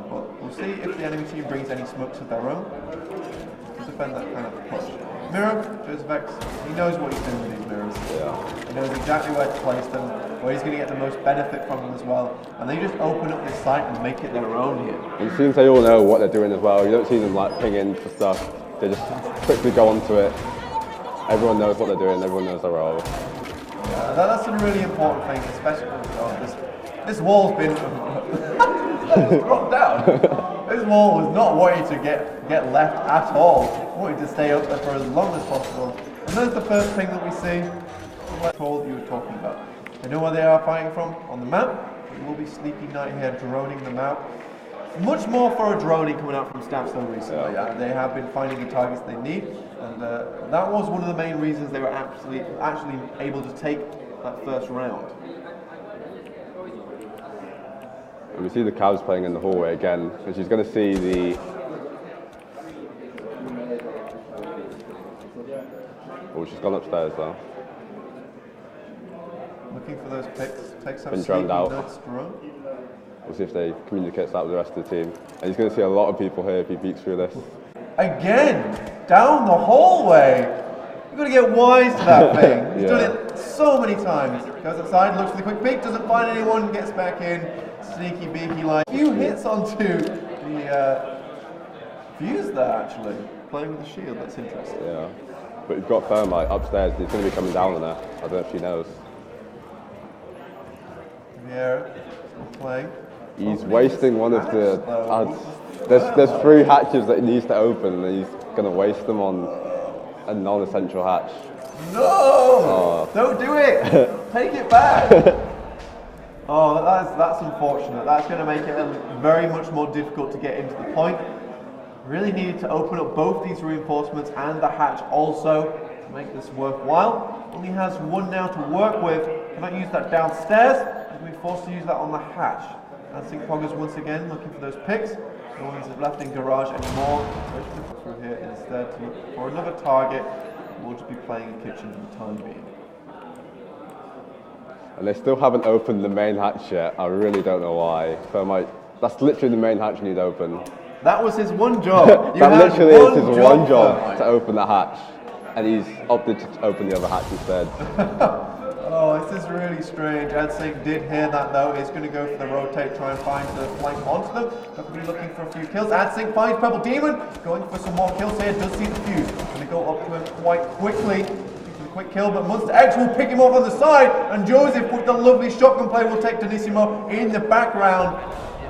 But we'll see if the enemy team brings any smokes of their own to defend that kind of push. Mirror, Josephx, he knows what he's doing with these mirrors. Yeah. He knows exactly where to place them, where he's going to get the most benefit from them as well. And they just open up this site and make it their own here. And it seems they all know what they're doing as well. You don't see them like pinging for stuff. They just quickly go onto it. Everyone knows what they're doing, everyone knows their role. Yeah, that's a really important thing, especially this wall's been dropped down. This wall was not wanting to get left at all. Wanting to stay up there for as long as possible. And there's the first thing that we see. What you were talking about. They know where they are fighting from on the map. It will be Sleepy Night here droning them out. Much more for a droning coming out from Staffs though recently. Yeah. They have been finding the targets they need, and that was one of the main reasons they were actually able to take that first round. And we see the Cavs playing in the hallway again, and she's going to see the... Oh, she's gone upstairs though. Looking for those picks, takes up Been drowned out. notes to run. We'll see if they communicate that with the rest of the team. And he's going to see a lot of people here if he peeks through this. Again, down the hallway. You've got to get wise to that thing. He's done it so many times. Goes outside, looks for the quick peek, doesn't find anyone, gets back in. Sneaky beaky line. A few hits onto the fuse there actually. Playing with the shield, that's interesting. Yeah. But you've got Thermite upstairs, and he's going to be coming down on her. I don't know if she knows. Yeah, playing. He's wasting one of the ads. There's 3 hatches that he needs to open, and he's going to waste them on a non-essential hatch. No! Don't do it! Take it back! Oh, that's unfortunate. That's going to make it very much more difficult to get into the point. Really needed to open up both these reinforcements and the hatch also to make this worthwhile. Only has 1 now to work with. Cannot use that downstairs. He's going to be forced to use that on the hatch. And St. Poggers once again looking for those picks. No one's left in garage anymore. Switch through here instead to look for another target. We'll just be playing in kitchen for the time being. And they still haven't opened the main hatch yet. I really don't know why. That's literally the main hatch you need open. That was his one job. That literally is his one job to open the hatch. And he's opted to open the other hatch instead. Oh, this is really strange. Adsink did hear that though. He's going to go for the rotate, try and find the flank onto them. Definitely looking for a few kills. Adsink finds Purple Demon, going for some more kills here. Does see the fuse. Going to go up to him quite quickly. Quick kill, but Monster X will pick him off on the side, and Joseph with the lovely shotgun play will take Denissimo in the background.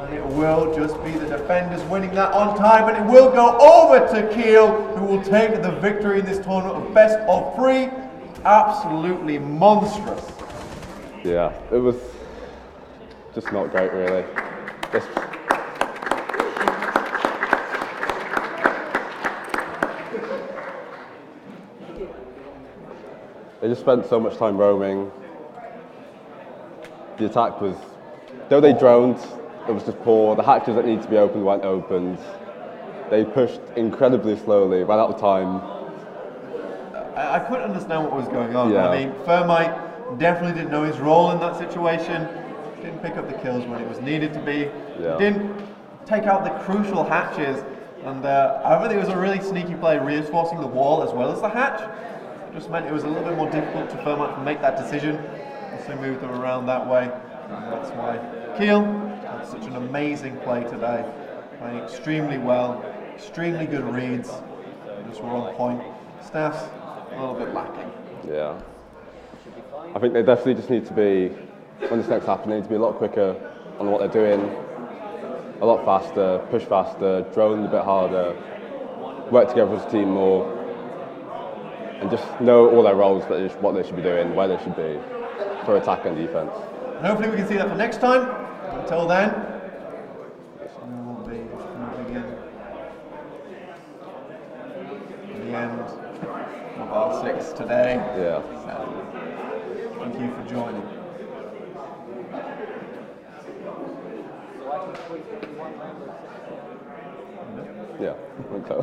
And it will just be the defenders winning that on time, and it will go over to Kiel, who will take the victory in this tournament of best of 3. Absolutely monstrous. Yeah, it was just not great, really. They just spent so much time roaming. The attack was, though they droned, it was just poor. The hatches that needed to be opened weren't opened. They pushed incredibly slowly, ran out of time. I couldn't understand what was going on. Yeah. I mean, Thermite definitely didn't know his role in that situation. Didn't pick up the kills when it was needed to be. Yeah. Didn't take out the crucial hatches. And I think it was a really sneaky play, reinforcing the wall as well as the hatch. Just meant it was a little bit more difficult to Thermite to make that decision. So moved them around that way. And that's why Kiel had such an amazing play today. Playing extremely well, extremely good reads. Just were on point. Staffs a little bit lacking. Yeah. I think they definitely just need to be, when this next happens, they need to be a lot quicker on what they're doing. A lot faster, push faster, drone a bit harder, work together as a team more. And just know all their roles, what they should be doing, where they should be for attack and defense. And hopefully we can see that for next time. Until then, we will be moving in the end of our 6 today. Yeah. So, thank you for joining. Yeah, I think so.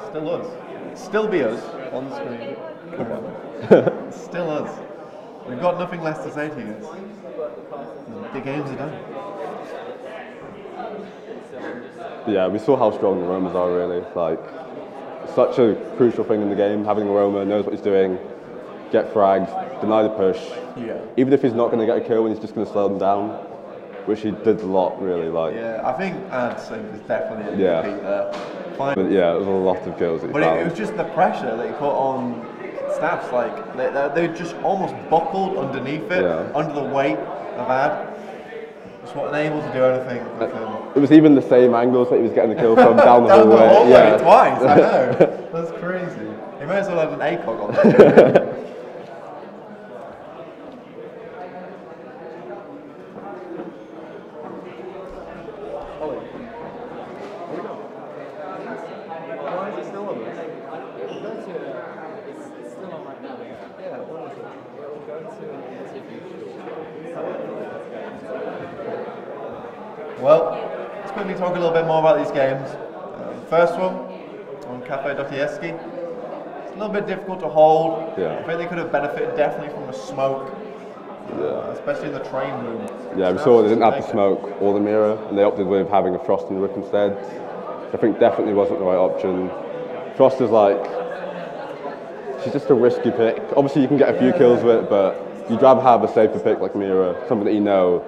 Still us. Still be us on the screen. Come on. Still us. We've got nothing less to say to you guys. The games are done. Yeah, we saw how strong the roamers are, really. Like, such a crucial thing in the game, having a roamer, knows what he's doing, get fragged, deny the push. Yeah. Even if he's not going to get a kill, and he's just going to slow them down, which he did a lot, really. Like. Yeah, I think Adsink is definitely a Yeah. MVP there. But yeah, it was a lot of kills that he But found. it was just the pressure that he put on Staffs. Like they just almost buckled underneath it, Yeah. under the weight of Ad. Just weren't able to do anything with him. It was even the same angles that he was getting the kill from down the Down the hallway. hallway Yeah. twice, I know. That's crazy. He may as well have an ACOG on that. Well, let's quickly talk a little bit more about these games. First one, on Cafe Dostoevsky. It's a little bit difficult to hold. Yeah. I think they could have benefited definitely from the smoke, Yeah. especially in the train room. Yeah, we saw they didn't have the smoke or the mirror, and they opted with having a Frost and Whip instead. I think definitely wasn't the right option. Frost is like, she's just a risky pick. Obviously you can get a few kills with it, but you'd rather have a safer pick like Mira, something that you know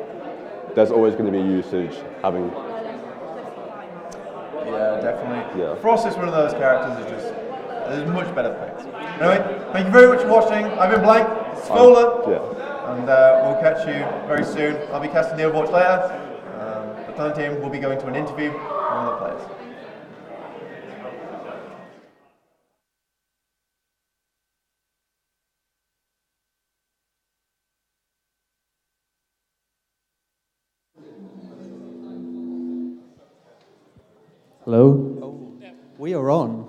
there's always going to be usage having. Yeah, definitely. Yeah. Frost is one of those characters who's just, there's much better picks. Anyway, thank you very much for watching. I've been Blank, it's Fola, Yeah. and we'll catch you very soon. I'll be casting the Overwatch later. The time team will be going to an interview with one of the players. Hello. We are on.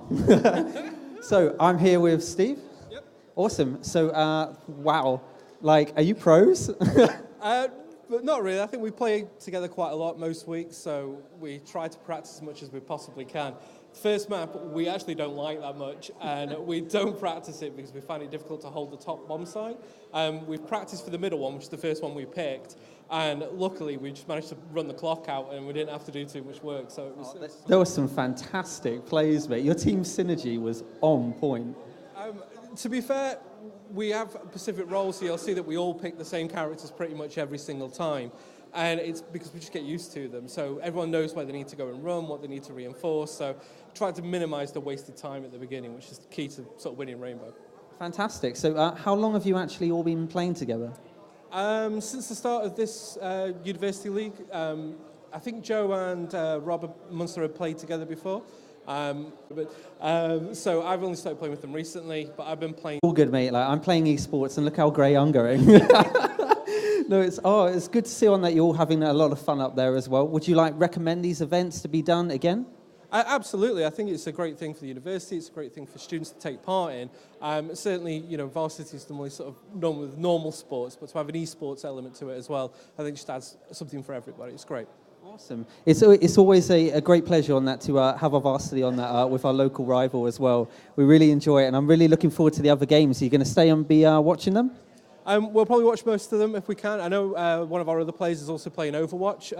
So I'm here with Steve. Yep. Awesome. So, wow. Like, are you pros? But not really. I think we play together quite a lot most weeks, so we try to practice as much as we possibly can. First map, we actually don't like that much, and we don't practice it because we find it difficult to hold the top bomb site. We've practiced for the middle one, which is the first one we picked, and luckily we just managed to run the clock out and we didn't have to do too much work. So it was, There were some fantastic plays, mate. Your team synergy was on point. to be fair, we have Pacific roles, so you'll see that we all pick the same characters pretty much every single time. And it's because we just get used to them. So everyone knows where they need to go and run, what they need to reinforce. So try to minimize the wasted time at the beginning, which is the key to sort of winning Rainbow. Fantastic. So how long have you actually all been playing together? Since the start of this university league, I think Joe and Robert Munster have played together before. So I've only started playing with them recently, but I've been playing. All good, mate. Like, I'm playing esports, and look how grey I'm going. No, it's good to see on that you're all having a lot of fun up there as well. Would you recommend these events to be done again? Absolutely. I think it's a great thing for the university. It's a great thing for students to take part in. Certainly, varsity is normally sort of done with normal sports, but to have an esports element to it as well, I think just adds something for everybody. It's great. Awesome. It's always a great pleasure on that to have our varsity on that with our local rival as well. We really enjoy it, and I'm really looking forward to the other games. Are you going to stay and be watching them? We'll probably watch most of them if we can. I know one of our other players is also playing Overwatch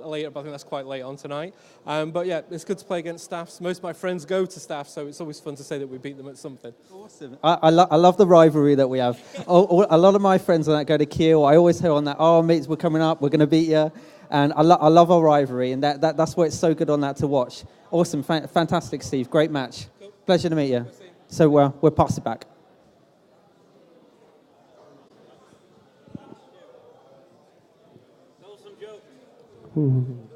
later, but I think that's quite late on tonight. But yeah, it's good to play against Staffs. Most of my friends go to Staffs, so it's always fun to say that we beat them at something. Awesome. I love the rivalry that we have. A lot of my friends on that go to Kiel. I always hear on that, oh, mates, we're coming up, we're going to beat you. And I love our rivalry, and that's why it's so good on that to watch. Awesome. Fantastic, Steve. Great match. Cool. Pleasure to meet you. So we'll pass it back. Some jokes.